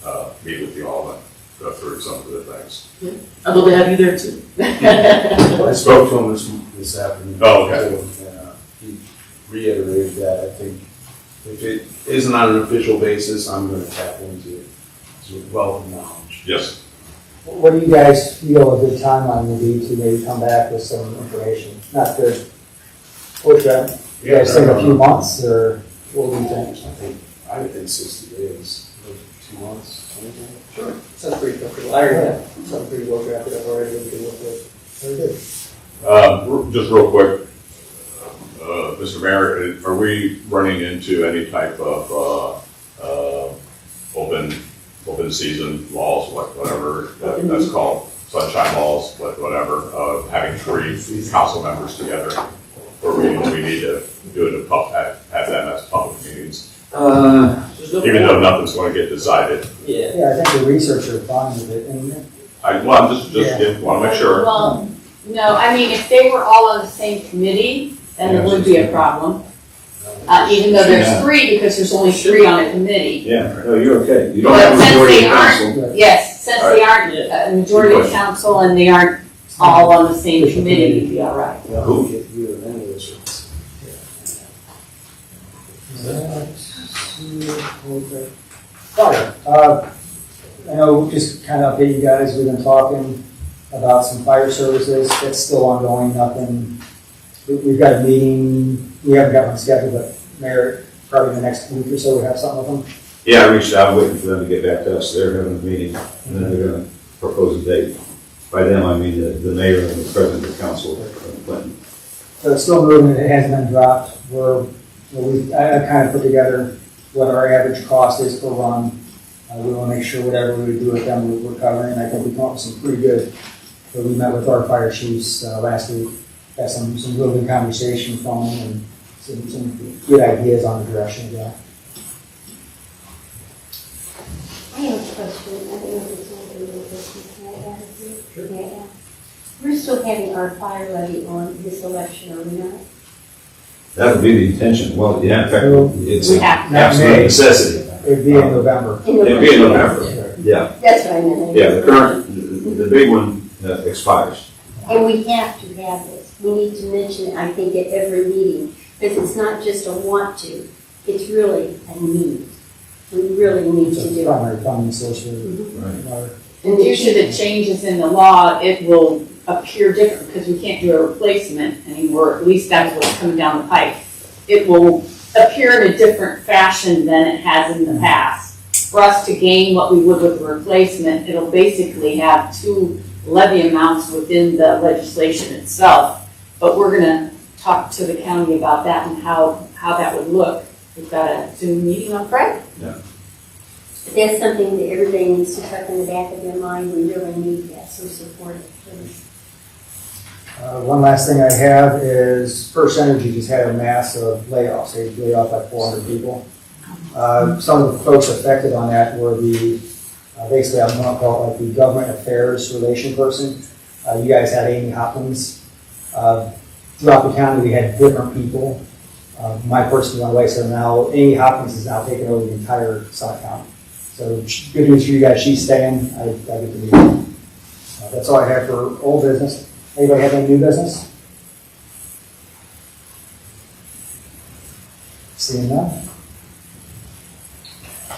to meet with you all and go through some of the things. I'd love to have you there too. I spoke to him this afternoon. Oh, okay. And he reiterated that. I think if it isn't on an official basis, I'm going to tap into his wealth of knowledge. Yes. What do you guys feel a good timeline will be to maybe come back with some information? Not to push that. You guys think a few months, or what do you think? I would think 60 days, like 2 months, something. Sure. Sounds pretty comfortable. I already have something pretty well drafted up already that we can work with. Very good. Just real quick, Mr. Mayor, are we running into any type of open season laws, whatever that's called, sunshine laws, whatever, having 3 council members together? Or we need to do it have them as public meetings? Even though nothing's going to get decided. Yeah. Yeah, I think the researchers are fine with it, and I'm just want to make sure. Well, no, I mean, if they were all on the same committee, then it would be a problem. Even though there's 3, because there's only 3 on a committee. Yeah, no, you're okay. You don't But have a since majority they of council. aren't, yes, since they aren't a majority of council and they aren't all on the same committee, we'd be all right. Who get you of any of this? fire. I know, just kind of update you guys, we've been talking about some fire services, that's still ongoing, nothing. We've got a meeting, we haven't got one scheduled, but Mayor, probably in the next week or so, we'll have something with them. Yeah, I reached out, waiting for them to get back to us. They're having a meeting, and then they're gonna proposed date? By them, I mean the mayor and the president of council of Clinton. So it's still moving, it hasn't been dropped. I kind of put together what our average cost is per run. We want to make sure whatever we do with them, we're covering, and I think we come up with some pretty good. So we met with our fire chiefs last week, had some really good conversation from them, and some good ideas on the direction to go. I have a question. I don't know if it's going to be a question. Can I add it here? Sure. May I ask? We're still having our fire levy on this election, are we not? That would be the intention. Well, yeah, in fact, it's We an have to. absolute necessity. It'd be in November. It'd be in November. Yeah, That's what I meant. yeah, the big one expires. And we have to have this. We need to mention it, I think, at every meeting, because it's not just a want to, it's really a need. We really need It's to a do it. primary funding source for Right. water. And due to the changes in the law, it will appear different because we can't do a replacement anymore. At least that's what's coming down the pipe. It will appear in a different fashion than it has in the past. For us to gain what we would with a replacement, it'll basically have two levy amounts within the legislation itself. But we're gonna talk to the county about that and how that would look. We've got a Zoom meeting on Friday. That's something that everybody needs to tuck in the back of their mind. We really need that, so support it, please. One last thing I have is First Energy just had a mass of layoffs. They laid off like 400 people. Some of the folks affected on that were basically I'm going to call it like the government affairs relation person. You guys had Amy Hopkins. Throughout the county, we had different people. My person went away, so now Amy Hopkins is now taking over the entire Summit County. So good news for you guys. She's staying. I get to meet her. That's all I have for old business. Anybody have any new business? Seeing none.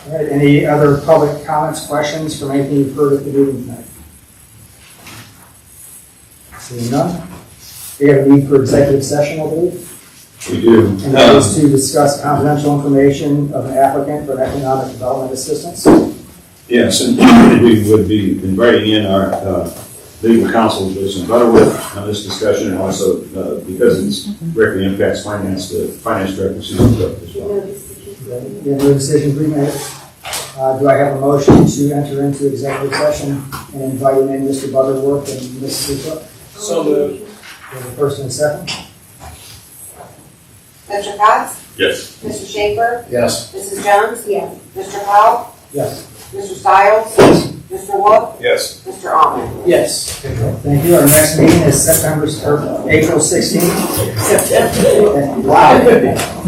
All right, any other public comments, questions from anything you've heard at the meeting tonight? Seeing none. We have a need for executive session, I believe. We do. And that is to discuss confidential information of an applicant for economic development assistance. Yes, and we would be inviting in our legal counsel, Jason Butterworth, on this discussion, and also because it directly impacts finance, the finance director, Susan Cook, as well. We have no decision we made. Do I have a motion to enter into executive session and invite in Mr. Butterworth and Mrs. Cook? So moved. We have a first and a second. Mr. Cox? Yes. Mr. Schaefer? Yes. Mrs. Jones? Yes. Mr. Powell? Yes. Mr. Stiles? Mr. Wolf? Yes. Mr. Almond? Yes. Thank you. Our next meeting is April 16th. Wow.